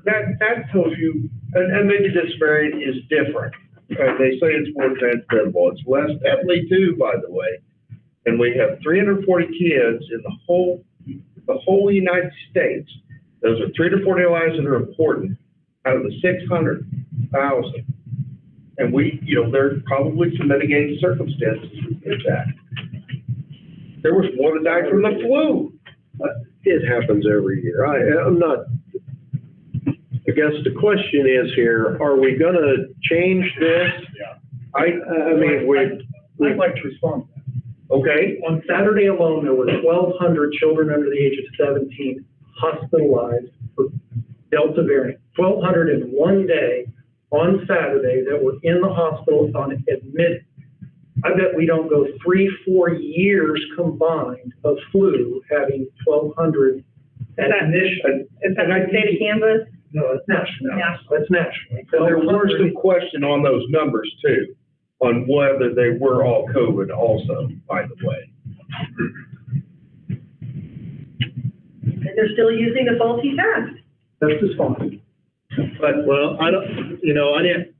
that tells you, and maybe this variant is different. They say it's more transmittable. It's less deadly too, by the way. And we have 340 kids in the whole United States. Those are 340 lives that are important out of the 600,000. And there are probably some mitigating circumstances with that. There was one that died from the flu. It happens every year. I'm not, I guess the question is here, are we gonna change this? Yeah. I mean, I'd like to respond to that. Okay, On Saturday alone, there were 1,200 children under the age of 17 hospitalized for Delta variant. 1,200 in one day on Saturday that were in the hospital on admitted. I bet we don't go 3-4 years combined of flu having 1,200 admissions. Is that my state of Kansas? No, it's national. Yeah. That's national. and there were some question on those numbers too, on whether they were all COVID also, by the way. And they're still using the faulty test. That's just fine. But Well, I didn't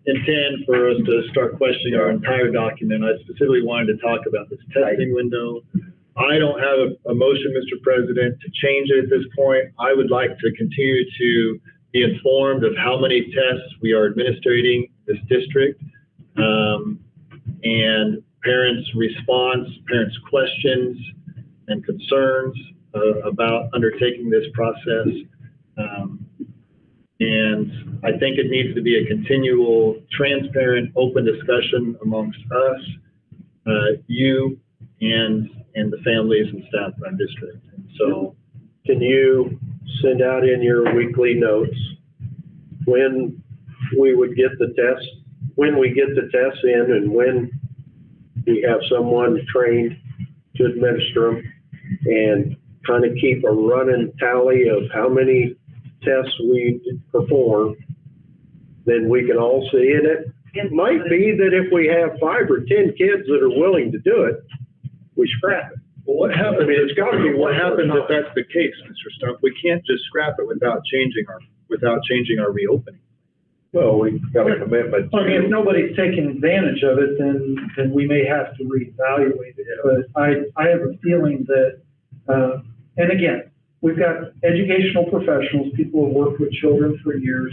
intend for us to start questioning our entire document. I specifically wanted to talk about this testing window. I don't have a motion, Mr. President, to change it at this point. I would like to continue to be informed of how many tests we are administrating this district, and parents' response, parents' questions and concerns about undertaking this process. And I think it needs to be a continual, transparent, open discussion amongst us, you, and the families and staff of our district. So, can you send out in your weekly notes when we would get the tests, when we get the tests in and when we have someone trained to administer them, and kind of keep a running tally of how many tests we perform, then we can all see it. It might be that if we have 5 or 10 kids that are willing to do it, we scrap it. well, what happens? I mean, it's gotta be What worth our happens if time. that's the case, Mr. Stump? We can't just scrap it without changing our reopening. well, we've got a commitment. I mean, if nobody's taking advantage of it, then we may have to reevaluate it. But I have a feeling that, and again, we've got educational professionals, people who have worked with children for years.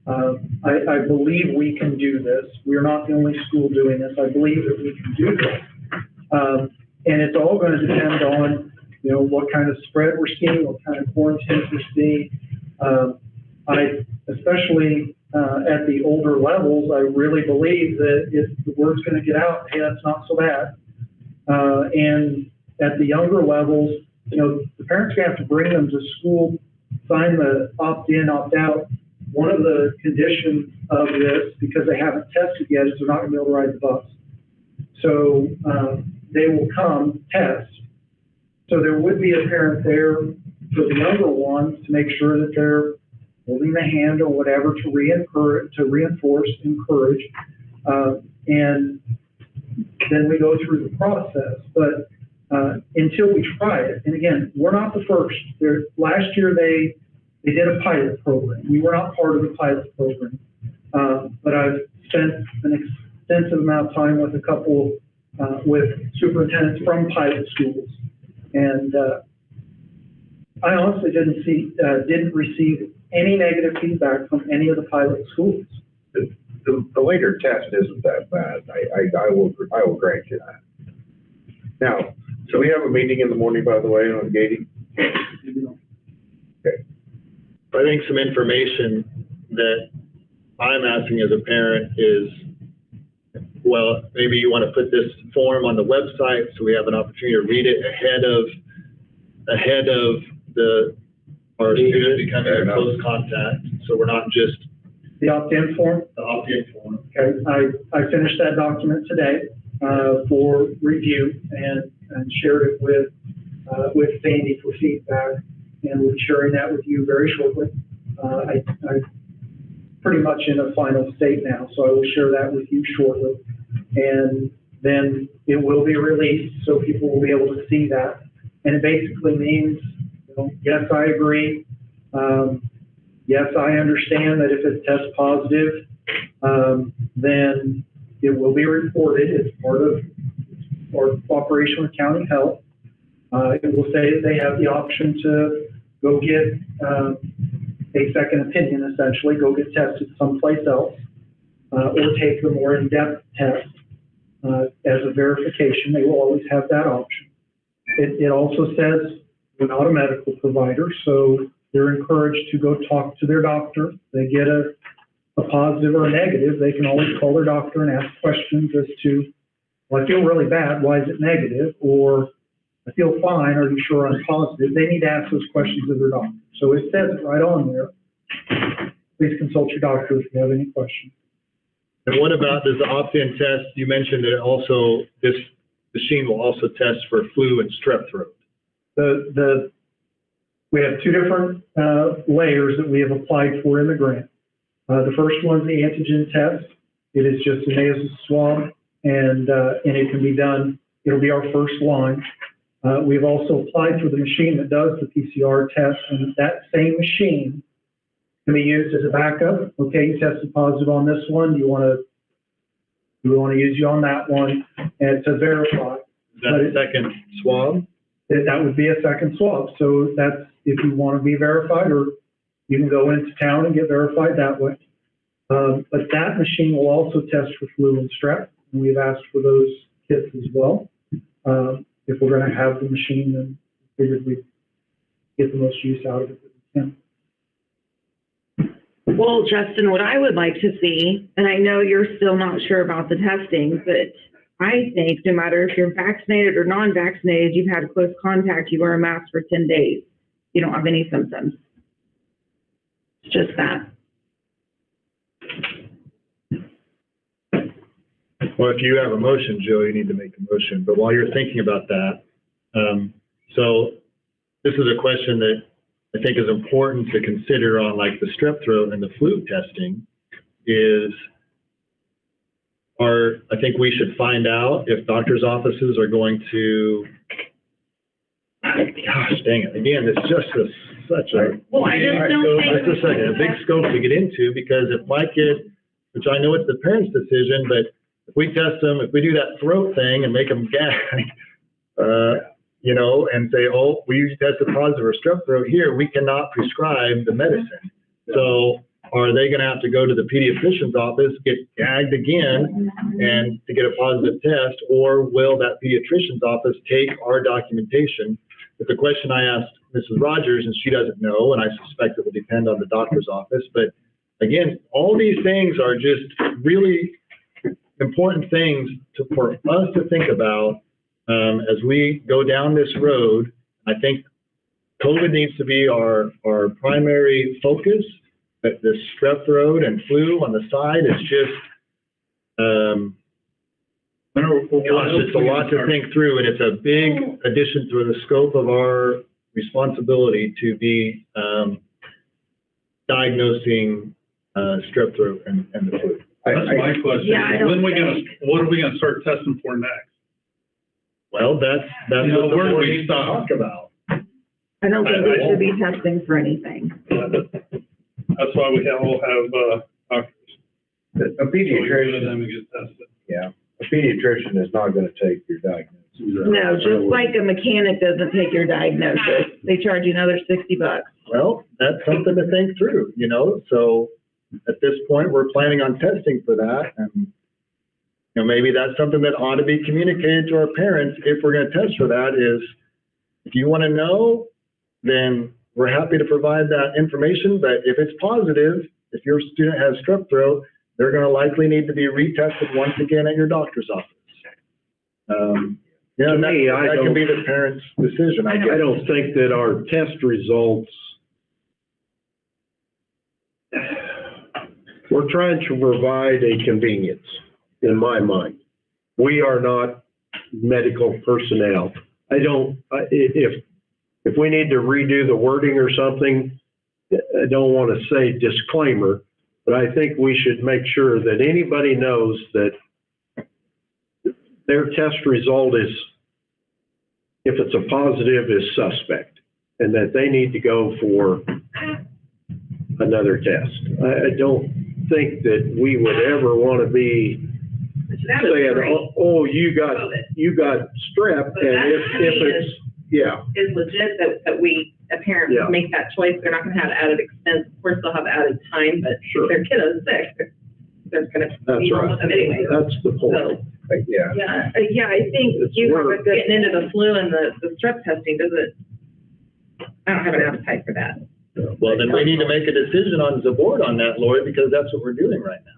I believe we can do this. We're not the only school doing this. I believe that we can do this. And it's all going to depend on, what kind of spread we're seeing, what kind of quarantines we're seeing. Especially at the older levels, I really believe that if the word's going to get out, hey, that's not so bad. And at the younger levels, the parents are going to have to bring them to school, sign the opt-in, opt-out. One of the conditions of this, because they haven't tested yet, is they're not going to be able to ride the bus. So they will come test. So there would be a parent there for the younger ones to make sure that they're holding the hand or whatever to reinforce, encourage, and then we go through the process. But until we try it, and again, we're not the first. Last year they did a pilot program. We were not part of the pilot program, but I've spent an extensive amount of time with a couple with superintendents from pilot schools, and I honestly didn't receive any negative feedback from any of the pilot schools. The later test isn't that bad. I will grant you that. Now, so we have a meeting in the morning, by the way, on gating. Okay. I think some information that I'm asking as a parent is, well, maybe you want to put this form on the website so we have an opportunity to read it ahead of our student becoming a close contact. So we're not just The opt-in form. the opt-in form. Okay, I finished that document today for review and shared it with with Sandy for feedback, and we'll be sharing that with you very shortly. I'm pretty much in a final state now, so I will share that with you shortly. And then it will be released, so people will be able to see that. And it basically means, you know, yes, I agree. Yes, I understand that if it tests positive, then it will be reported as part of our cooperation with county health. It will say that they have the option to go get a second opinion, essentially, go get tested someplace else, or take the more in-depth test as a verification. They will always have that option. It also says we're not a medical provider, so they're encouraged to go talk to their doctor. They get a positive or a negative, they can always call their doctor and ask questions as to, well, I feel really bad, why is it negative? Or I feel fine, are you sure I'm positive? They need to ask those questions of their doctor. So it says it right on there. Please consult your doctor if you have any questions. And what about, does the opt-in test, you mentioned that it also, this machine will also test for flu and strep throat. We have two different layers that we have applied for in the grant. The first one's the antigen test. It is just a nasal swab, and it can be done, it'll be our first line. We've also applied for the machine that does the PCR test, and that same machine can be used as a backup. Okay, you tested positive on this one, do we want to use you on that one, and to verify. Is that a second swab? That would be a second swab. So that's if you want to be verified, or you can go into town and get verified that way. But that machine will also test for flu and strep, and we've asked for those kits as well. If we're going to have the machine, then we figured we'd get the most use out of it that we can. Well, Justin, what I would like to see, and I know you're still not sure about the testing, but I think no matter if you're vaccinated or non-vaccinated, you've had close contact, you wear a mask for 10 days. You don't have any symptoms. It's just that. Well, if you have a motion, Joe, you need to make a motion. But while you're thinking about that, so this is a question that I think is important to consider on like the strep throat and the flu testing is, I think we should find out if doctor's offices are going to, gosh dang it, again, it's just such a, Well, I just don't think. just a second, a big scope to get into, because if my kid, which I know it's the parent's decision, but if we test them, if we do that throat thing and make them gag, you know, and say, oh, we tested positive for strep throat here, we cannot prescribe the medicine. So are they going to have to go to the pediatrician's office, get gagged again, and to get a positive test, or will that pediatrician's office take our documentation? It's a question I asked Mrs. Rogers, and she doesn't know, and I suspect it will depend on the doctor's office. But again, all these things are just really important things for us to think about as we go down this road. I think COVID needs to be our primary focus, but the strep throat and flu on the side is just, gosh, it's a lot to think through, and it's a big addition to the scope of our responsibility to be diagnosing strep throat and the flu. That's my question. Yeah, I don't What are we gonna start testing for next? Well, that's You know, what the where do board we needs to stop? talk about. I don't think we should be testing for anything. That's why we all have, doctors. A So we go to pediatrician, them and get tested. yeah, a pediatrician is not going to take your diagnosis. No, just like a mechanic doesn't take your diagnosis. They charge you another $60. Well, that's something to think through, you know, so at this point, we're planning on testing for that, and, you know, maybe that's something that ought to be communicated to our parents if we're gonna test for that is, if you wanna know, then we're happy to provide that information, but if it's positive, if your student has strep throat, they're gonna likely need to be retested once again at your doctor's office. Yeah, To me, that can be the parent's decision, I I guess. don't think that our test results, we're trying to provide a convenience, in my mind. We are not medical personnel. if we need to redo the wording or something, I don't want to say disclaimer, but I think we should make sure that anybody knows that their test result is, if it's a positive, is suspect, and that they need to go for another test. I don't think that we would ever want to be saying, oh, you got strep, But and that, if it's, yeah. is legit that we, a parent Yeah. make that choice. They're not gonna have added expense. Of course, they'll have added time, but Sure. if their kiddo's sick, they're gonna That's be home right. with them anyway. That's the point. So, Yeah. Yeah, I think you have a good. getting into the flu and the strep testing, I don't have an appetite for that. Well, then we need to make a decision on the board on that, Lori, because that's what we're doing right now.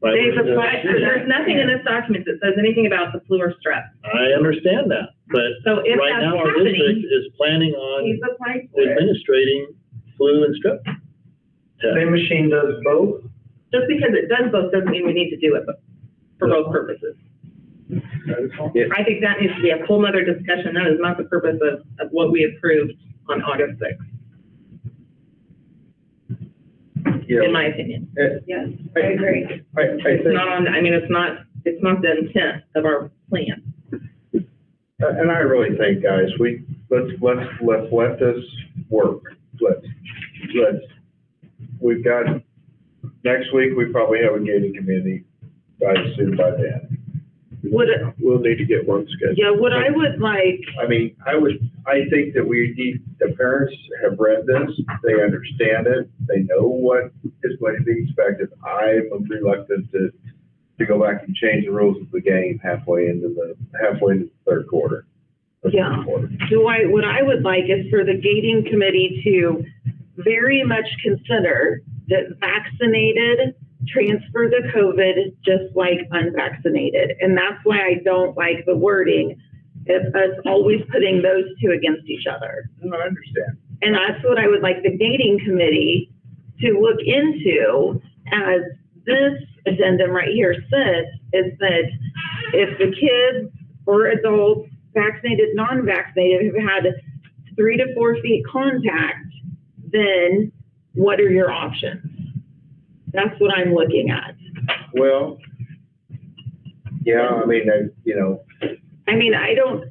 Right? They've We're- applied for There's nothing in this document that says anything about the flu or strep. I understand that, but So if right that's now our happening, district is planning on He's applied for it. administrating flu and strep tests. Same machine does both. just because it does both doesn't mean we need to do it for both purposes. I think that needs to be a whole nother discussion. That is not the purpose of what we approved on August 6th, in my opinion. Yes, I agree. I It's think, not on, I mean, it's not the intent of our plan. and I really think, guys, let's let this work. We've got, next week, we probably have a gating committee, I assume by then. We'll need to get one scheduled. Yeah, what I would like, I mean, I think that the parents have read this, they understand it, they know what is going to be expected. I'm reluctant to go back and change the rules of the game halfway into the third quarter. Yeah. What I would like is for the gating committee to very much consider that vaccinated transfer the COVID just like unvaccinated. And that's why I don't like the wording of us always putting those two against each other. No, I understand. And that's what I would like the gating committee to look into, as this addendum right here says, is that if the kids or adults, vaccinated, non-vaccinated, have had 3 to 4 feet contact, then what are your options? That's what I'm looking at. Well, yeah, I mean, I don't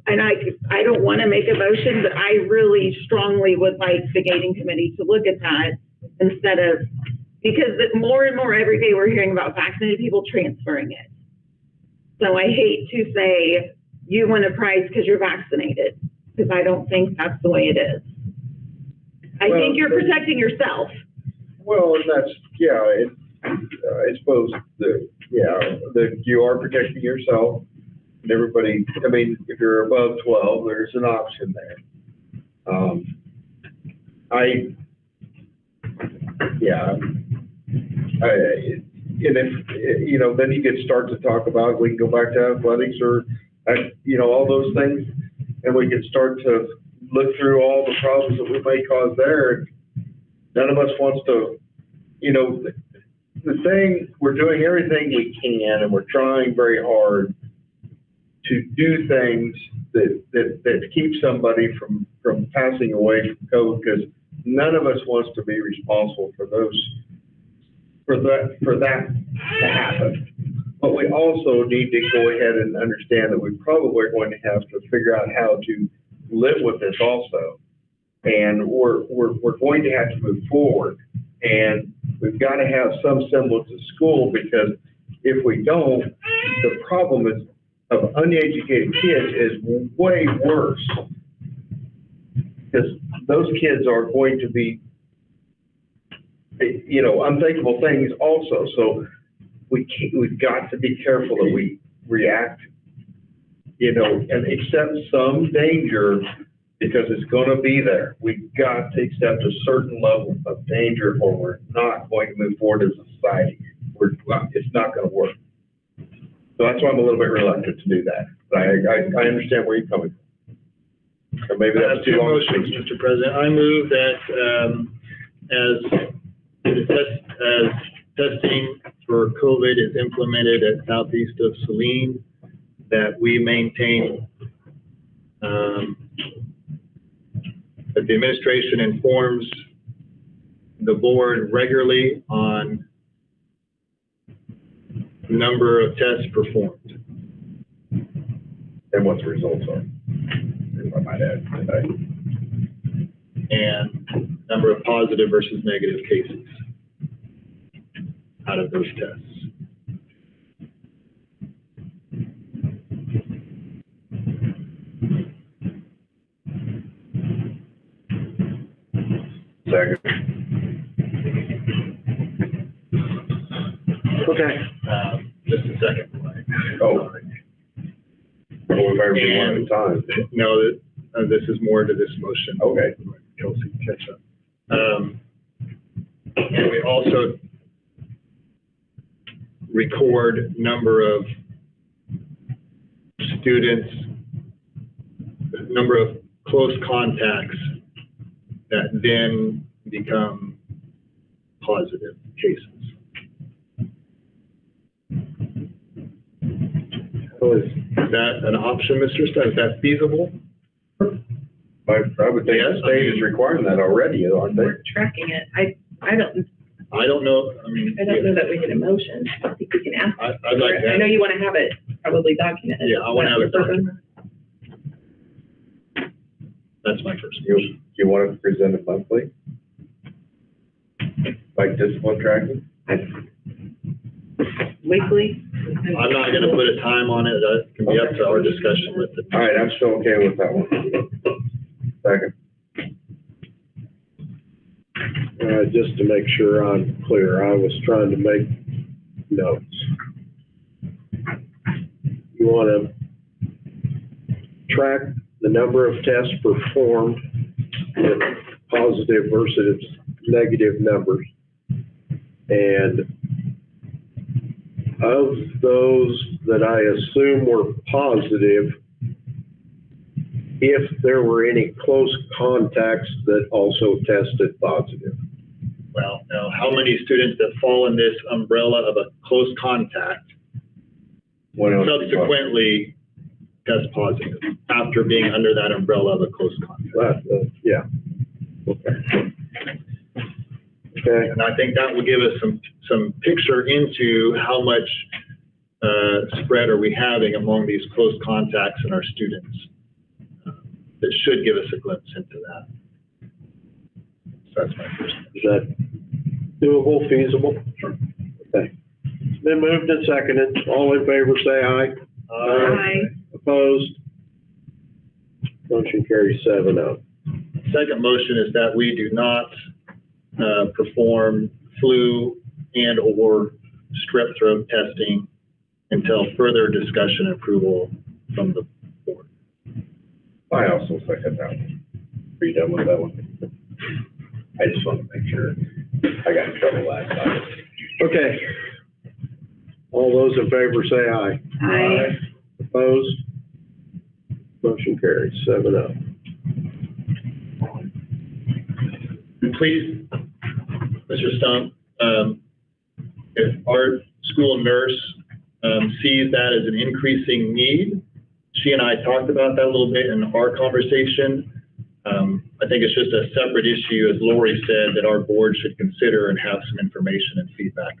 want to make a motion, but I really strongly would like the gating committee to look at that instead of, because more and more every day we're hearing about vaccinated people transferring it. So I hate to say you win a prize because you're vaccinated, because I don't think that's the way it is. I think you're protecting yourself. well, that's, yeah, I suppose that you are protecting yourself and everybody. I mean, if you're above 12, there's an option there. And if, then you could start to talk about, we can go back to athletics or, all those things, and we can start to look through all the problems that we may cause there. None of us wants to, the thing, we're doing everything we can, and we're trying very hard to do things that keep somebody from passing away from COVID, because none of us wants to be responsible for that to happen. But we also need to go ahead and understand that we probably are going to have to figure out how to live with this also. And we're going to have to move forward. And we've got to have some semblance of school, because if we don't, the problem of uneducated kids is way worse. Because those kids are going to be, unthinkable things also. So we've got to be careful that we react, and accept some danger, because it's going to be there. We've got to accept a certain level of danger, or we're not going to move forward as a society. It's not going to work. So that's why I'm a little bit reluctant to do that. But I understand where you're coming from. So maybe I have that's too two long. motions, Mr. President. I move that as testing for COVID is implemented at southeast of Saline, that we maintain That the administration informs the board regularly on number of tests performed. And what the results are, if I might add today. And number of positive versus negative cases out of those tests. Second. Okay. Just a second. Oh. Well, we better be one at a time. No, this is more to this motion. Okay. Kelsey, catch up. And we also record number of students, number of close contacts that then become positive cases. So is that an option, Mr. Stein? Is that feasible? I would think the state is requiring that already, aren't they? We're tracking it. I don't know, I mean. don't know that we can emotion. I think we can ask. I'd like that. I know you want to have it probably documented. Yeah, I want to have it documented. That's my first motion. You want it presented monthly? Like discipline tracking? Weekly? I'm not gonna put a time on it, that can be up to our discussion with it. All right, I'm still okay with that one. Second. Just to make sure I'm clear, I was trying to make notes. You want to track the number of tests performed with positive versus negative numbers. And of those that I assume were positive, if there were any close contacts that also tested positive. Well, now, how many students that fall in this umbrella of a close contact subsequently test positive after being under that umbrella of a close contact? Yeah. Okay. Okay. And I think that will give us some picture into how much spread are we having among these close contacts in our students. That should give us a glimpse into that. So that's my first. Is that doable, feasible? Sure. Okay. It's been moved and seconded. All in favor, say aye. Aye. Opposed? Motion carries 7-0. Second motion is that we do not perform flu and or strep throat testing until further discussion and approval from the board. I also second that one. Are you done with that one? I just want to make sure. I got in trouble last time. Okay. All those in favor say aye. Aye. Opposed? Motion carries 7-0. Please, Mr. Stump, if our school nurse sees that as an increasing need, she and I talked about that a little bit in our conversation. I think it's just a separate issue, as Lori said, that our board should consider and have some information and feedback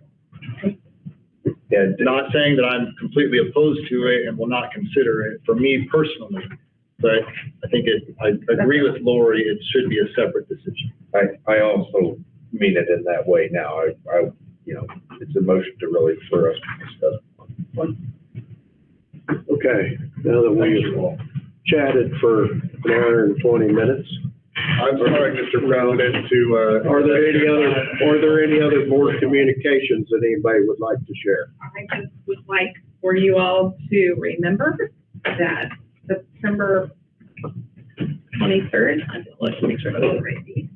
on. Yeah, Not saying that I'm completely opposed to it and will not consider it for me personally, but I think I agree with Lori, it should be a separate decision. I also mean it in that way now. It's a motion to really, for us to discuss. Okay. Now that we've chatted for an hour and 20 minutes. I'm sorry, Mr. President, to, Are there any other board communications that anybody would like to share? I just would like for you all to remember that September 23rd, I'm gonna look to make sure that's the right date.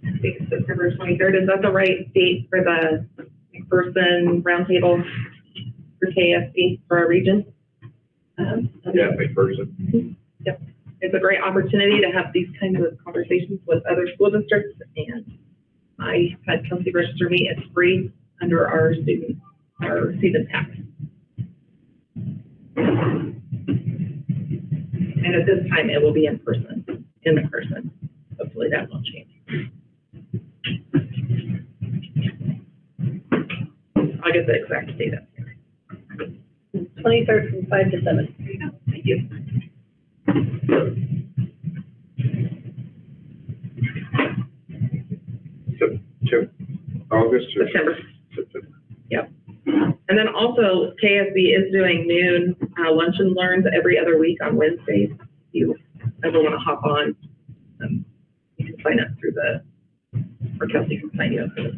I think it's September 23rd. Is that the right date for the McPherson roundtable for KSD for our region? Yeah, McPherson. Yep. It's a great opportunity to have these kinds of conversations with other school districts, and I had Kelsey register me. It's free under our season pass. And at this time, it will be in person. Hopefully that won't change. I'll get the exact date up here. 23rd from 5 to 7. Thank you. August or? September. Yep. And then also KSB is doing noon lunch and learns every other week on Wednesdays. If you ever want to hop on, you can sign up through or Kelsey can sign you up for this.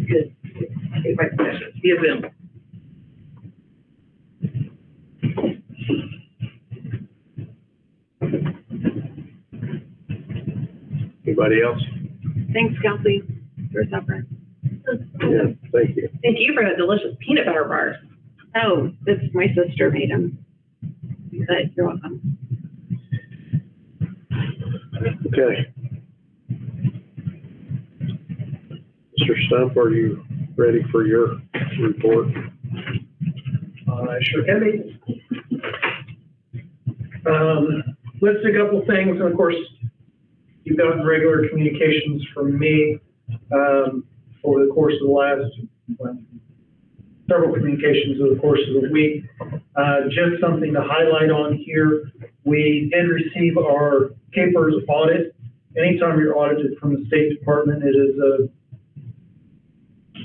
Good. Take my sessions via Zoom. Anybody else? Thanks, Kelsey, for supper. Yeah, thank you. Thank you for the delicious peanut butter bars. Oh, that's my sister made them. But you're welcome. Okay. Mr. Stump, are you ready for your report? Sure can be. Listed a couple things, and of course, you've gotten regular communications from me over the course of the last, several communications over the course of the week. Just something to highlight on here, we did receive our CAPERS audit. Anytime you're audited from the State Department, it is a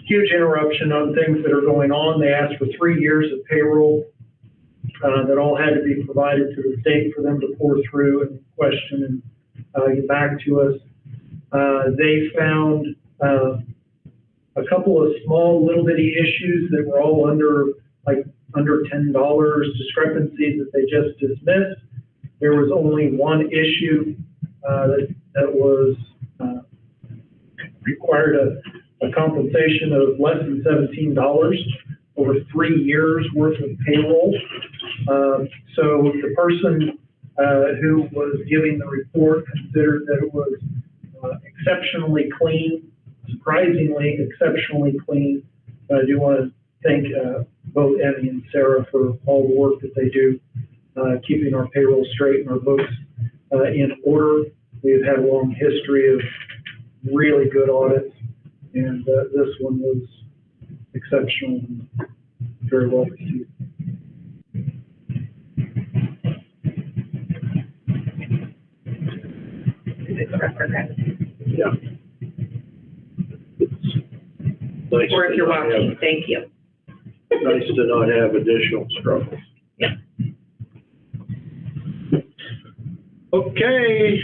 huge interruption on things that are going on. They asked for 3 years of payroll that all had to be provided to the state for them to pour through and question and get back to us. They found a couple of small little bitty issues that were all under $10 discrepancies that they just dismissed. There was only one issue that was required a compensation of less than $17 over 3 years worth of payroll. So the person who was giving the report considered that it was exceptionally clean, surprisingly exceptionally clean. I do want to thank both Emmy and Sarah for all the work that they do, keeping our payroll straight and our books in order. We've had a long history of really good audits, and this one was exceptional and very well received. Yeah. It's nice Or if you're to not watching, have- thank you. Nice to not have additional struggles. Yeah. Okay,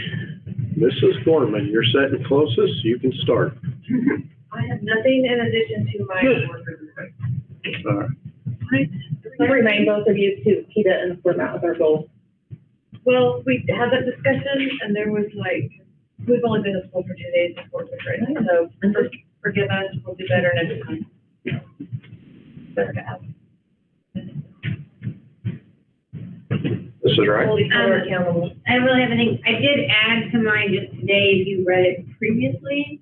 Mrs. Gorman, you're sitting closest, you can start. I have nothing in addition to my Good. board report. All right. I remind both of you to keep it in format with our goals. Well, we had that discussion and there was we've only been in school for 2 days before this right now, so forgive us, we'll do better next time. Better to ask. This is right. Hold each other accountable. I don't really have anything. I did add to mine just today, if you read it previously,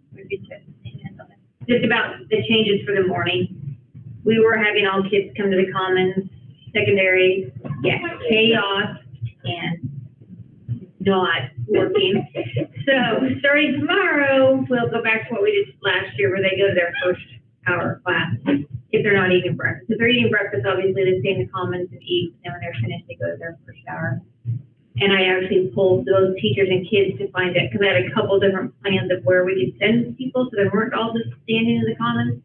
just about the changes for the morning. We were having all kids come to the commons, secondary, chaos and not working. So starting tomorrow, we'll go back to what we did last year, where they go to their first hour of class, if they're not eating breakfast. If they're eating breakfast, obviously they stay in the commons and eat, and when they're finished, they go to their first hour. And I actually pulled those teachers and kids to find it, because I had a couple different plans of where we could send people, so they weren't all just standing in the commons.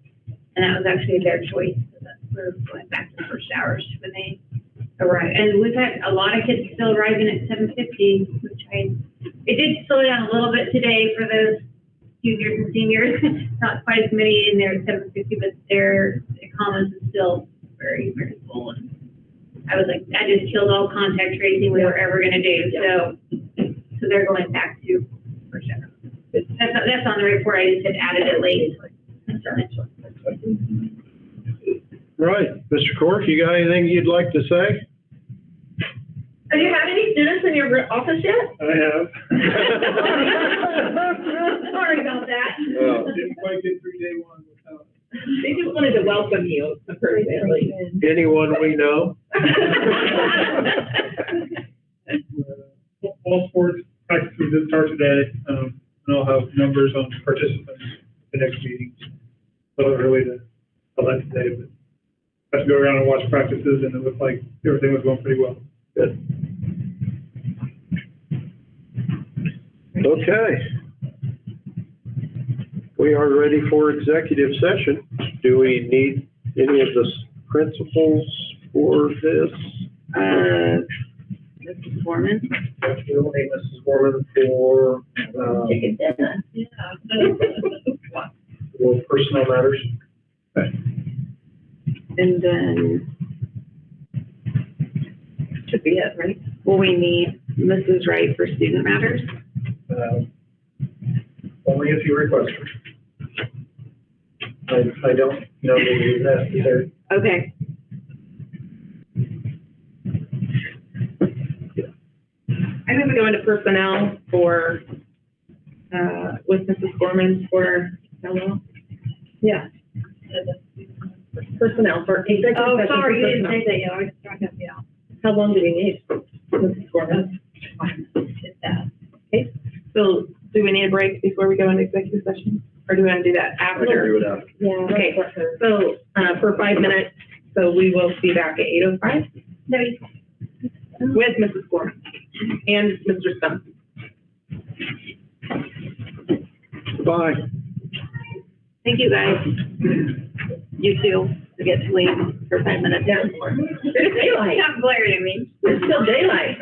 And that was actually their choice. So that's where we're going back to the first hours when they arrive. And we've had a lot of kids still arriving at 7:50, which it did slow down a little bit today for those juniors and seniors. Not quite as many in there at 7:50, but their commons is still very, very full. And I was like, that just killed all contact tracing we were ever going to do. So they're going back to first hour. That's on the report. I just had added it late. Right, Mr. Cork, you got anything you'd like to say? Have you had any students in your office yet? I have. Sorry about that. Didn't quite get through day one without. They just wanted to welcome you personally. Anyone we know? fall sports practices that start today. And I'll have numbers on participants at the next meeting. A little early to tell that today, but I have to go around and watch practices, and it looked like everything was going pretty well. Good. Okay. We are ready for executive session. Do we need any of the principals for this? Mrs. Foreman? We'll need Mrs. Gorman for, Chicken dinner. Yeah. for personnel matters. And then, Should be it, right? will we need Mrs. Wright for student matters? Only if you request her. I don't know that it is necessary. Okay. I think we go into personnel for, with Mrs. Gorman for, hello? Yeah. Personnel for executive session. Oh, sorry, you didn't personnel. say that yet. I was trying to help you out. How long do we need, Mrs. Gorman? It's that. Okay, so do we need a break before we go into executive session? Or do we want to do that after? Do it after. Yeah. Okay, so, for 5 minutes, so we will be back at 8:05 with Mrs. Gorman and Mr. Stumpf. Bye. Thank you, guys. You too, to get to leave for 5 minutes. Yeah. It's daylight. Stop glaring at me. It's still daylight.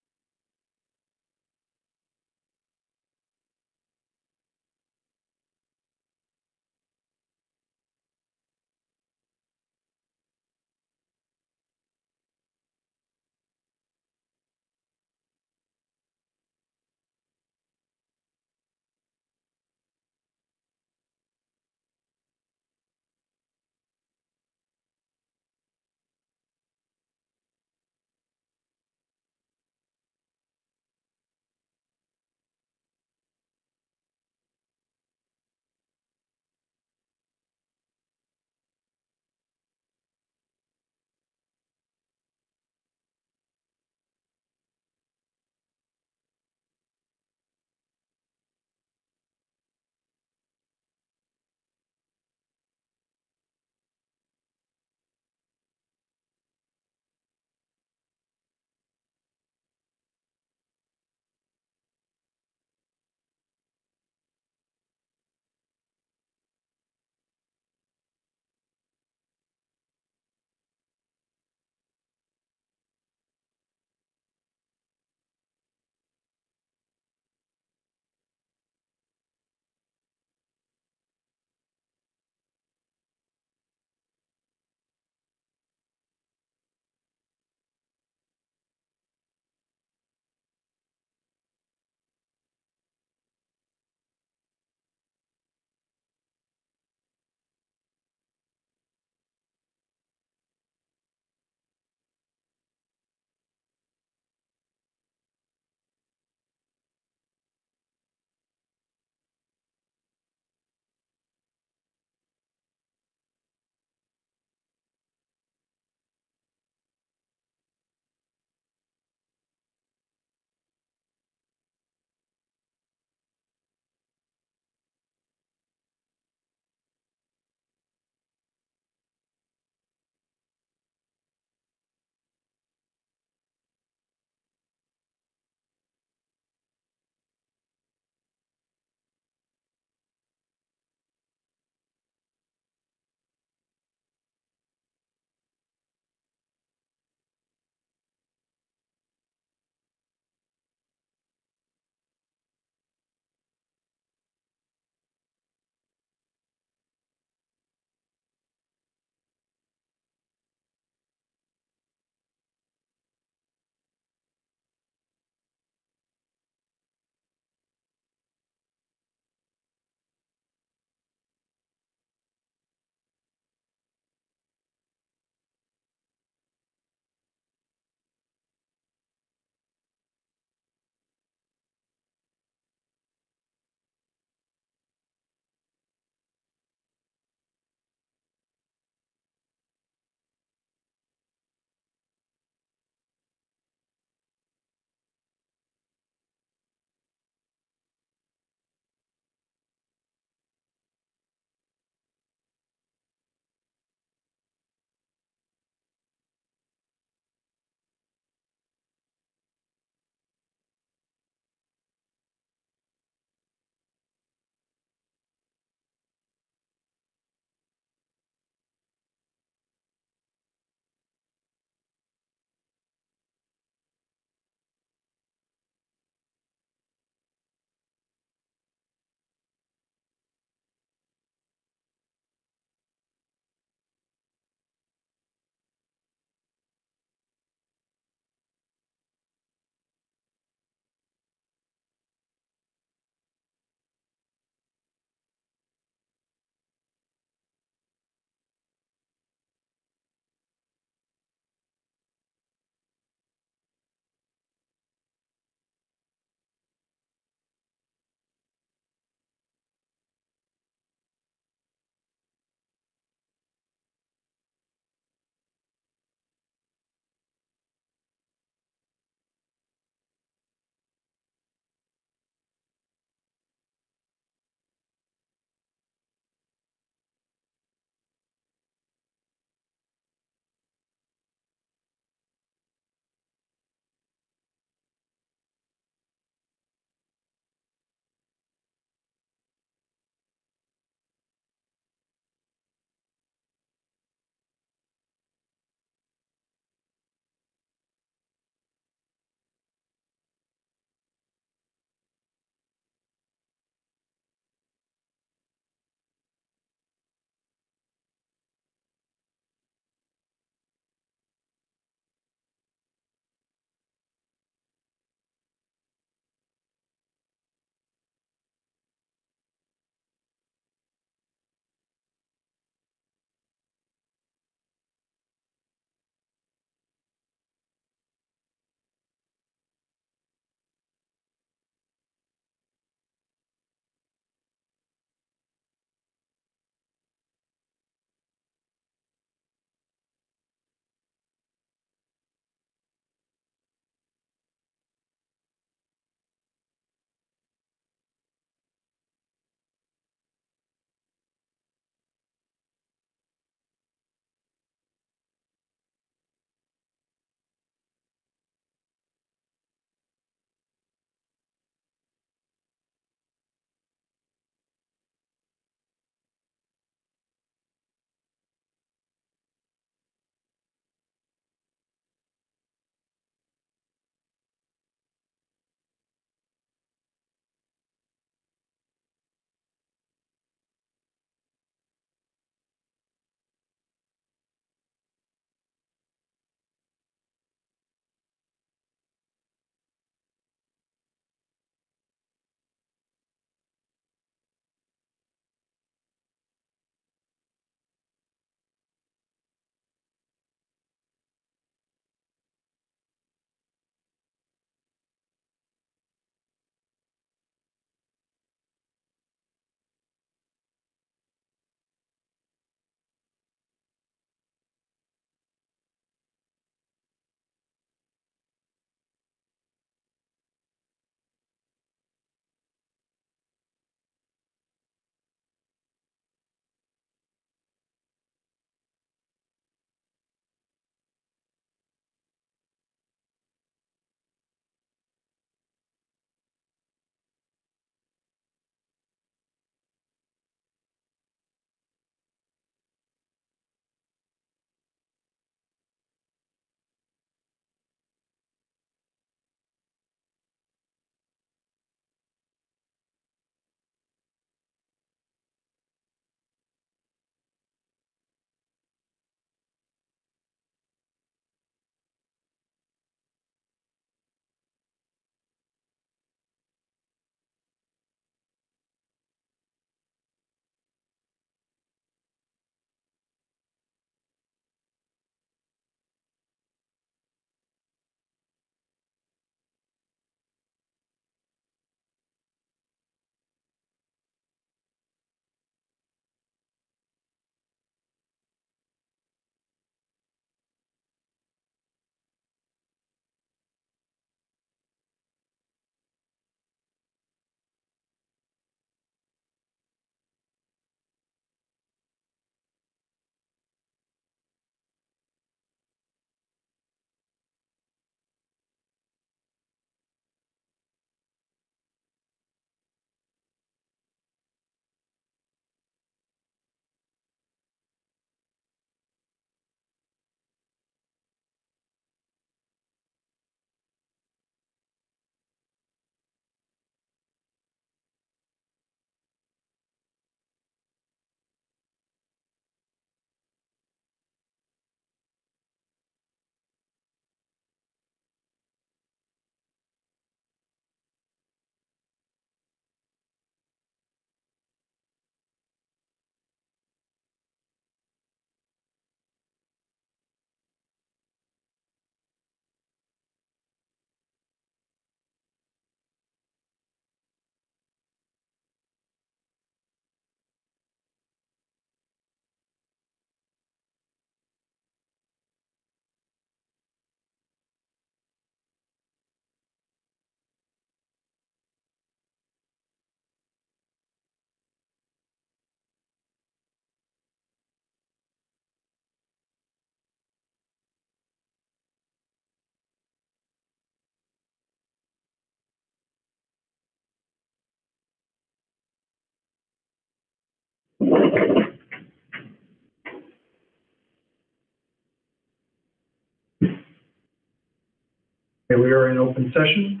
Okay, we are in open session.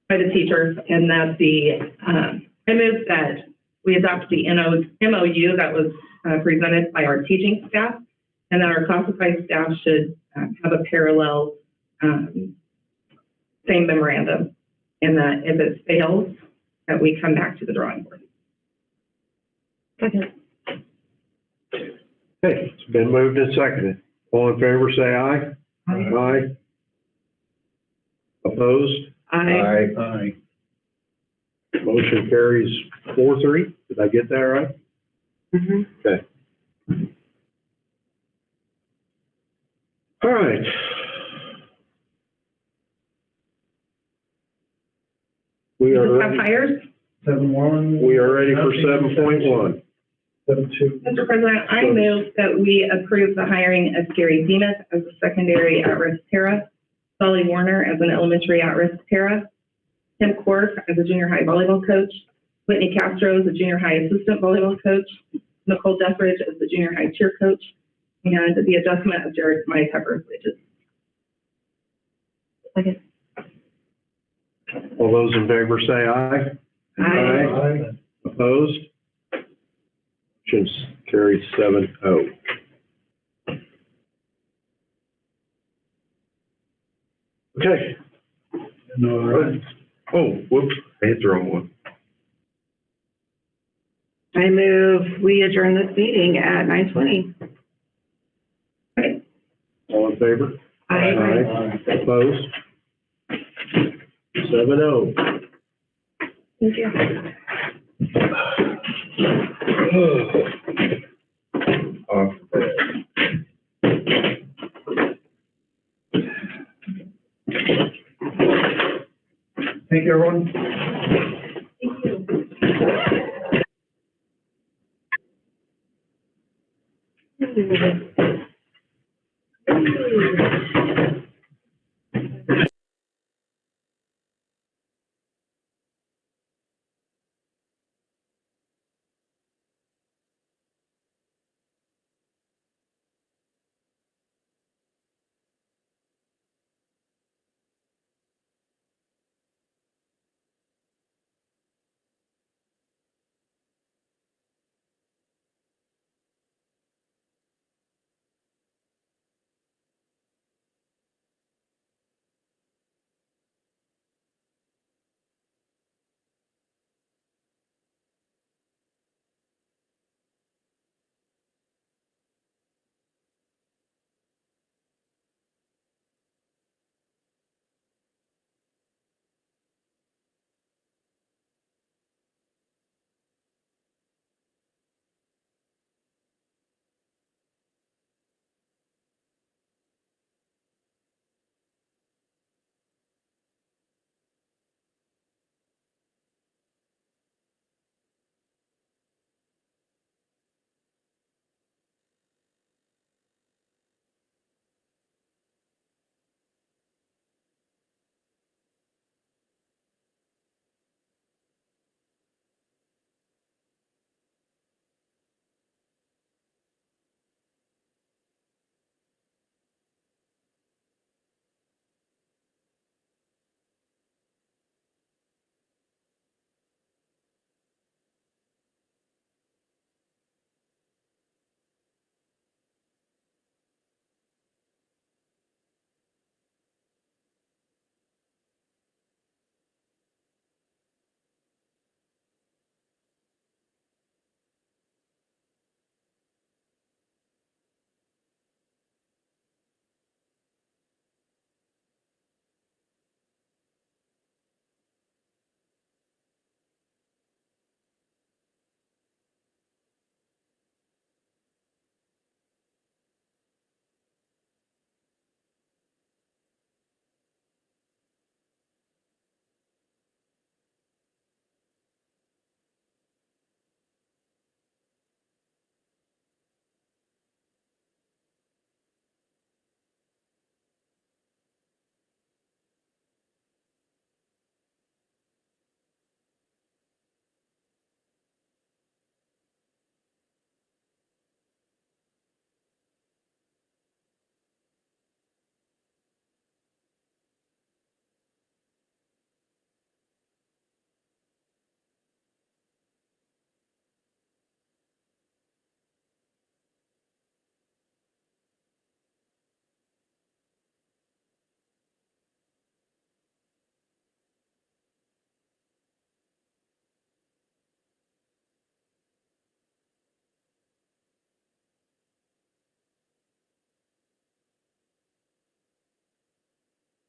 By the teachers, and that I move that we adopt the MOU that was presented by our teaching staff, and that our classified staff should have a parallel same memorandum, and that if it fails, that we come back to the drawing board. Second. Okay, it's been moved and seconded. All in favor, say aye. Aye. Opposed? I, Aye. Motion carries 4-3. Did I get that right? mhm. Okay. All right. We We are just have ready, hires. 7-1. we are ready for 7.1. 7-2. Mr. President, I move that we approve the hiring of Gary Demas as a secondary at-risk para, Solly Warner as an elementary at-risk para, Tim Cork as a junior high volleyball coach, Whitney Castro as a junior high assistant volleyball coach, Nicole Dethridge as the junior high cheer coach, and the adjustment of Jared My Pepper's wages. Second. All those in favor say aye. I, Opposed? Motion carries 7-0. Okay. All right. Oh, whoops, I hit the wrong one. I move we adjourn this meeting at 9:20. All in favor? I, Opposed? 7-0. Thank you. Off the Thank you, everyone. Thank you.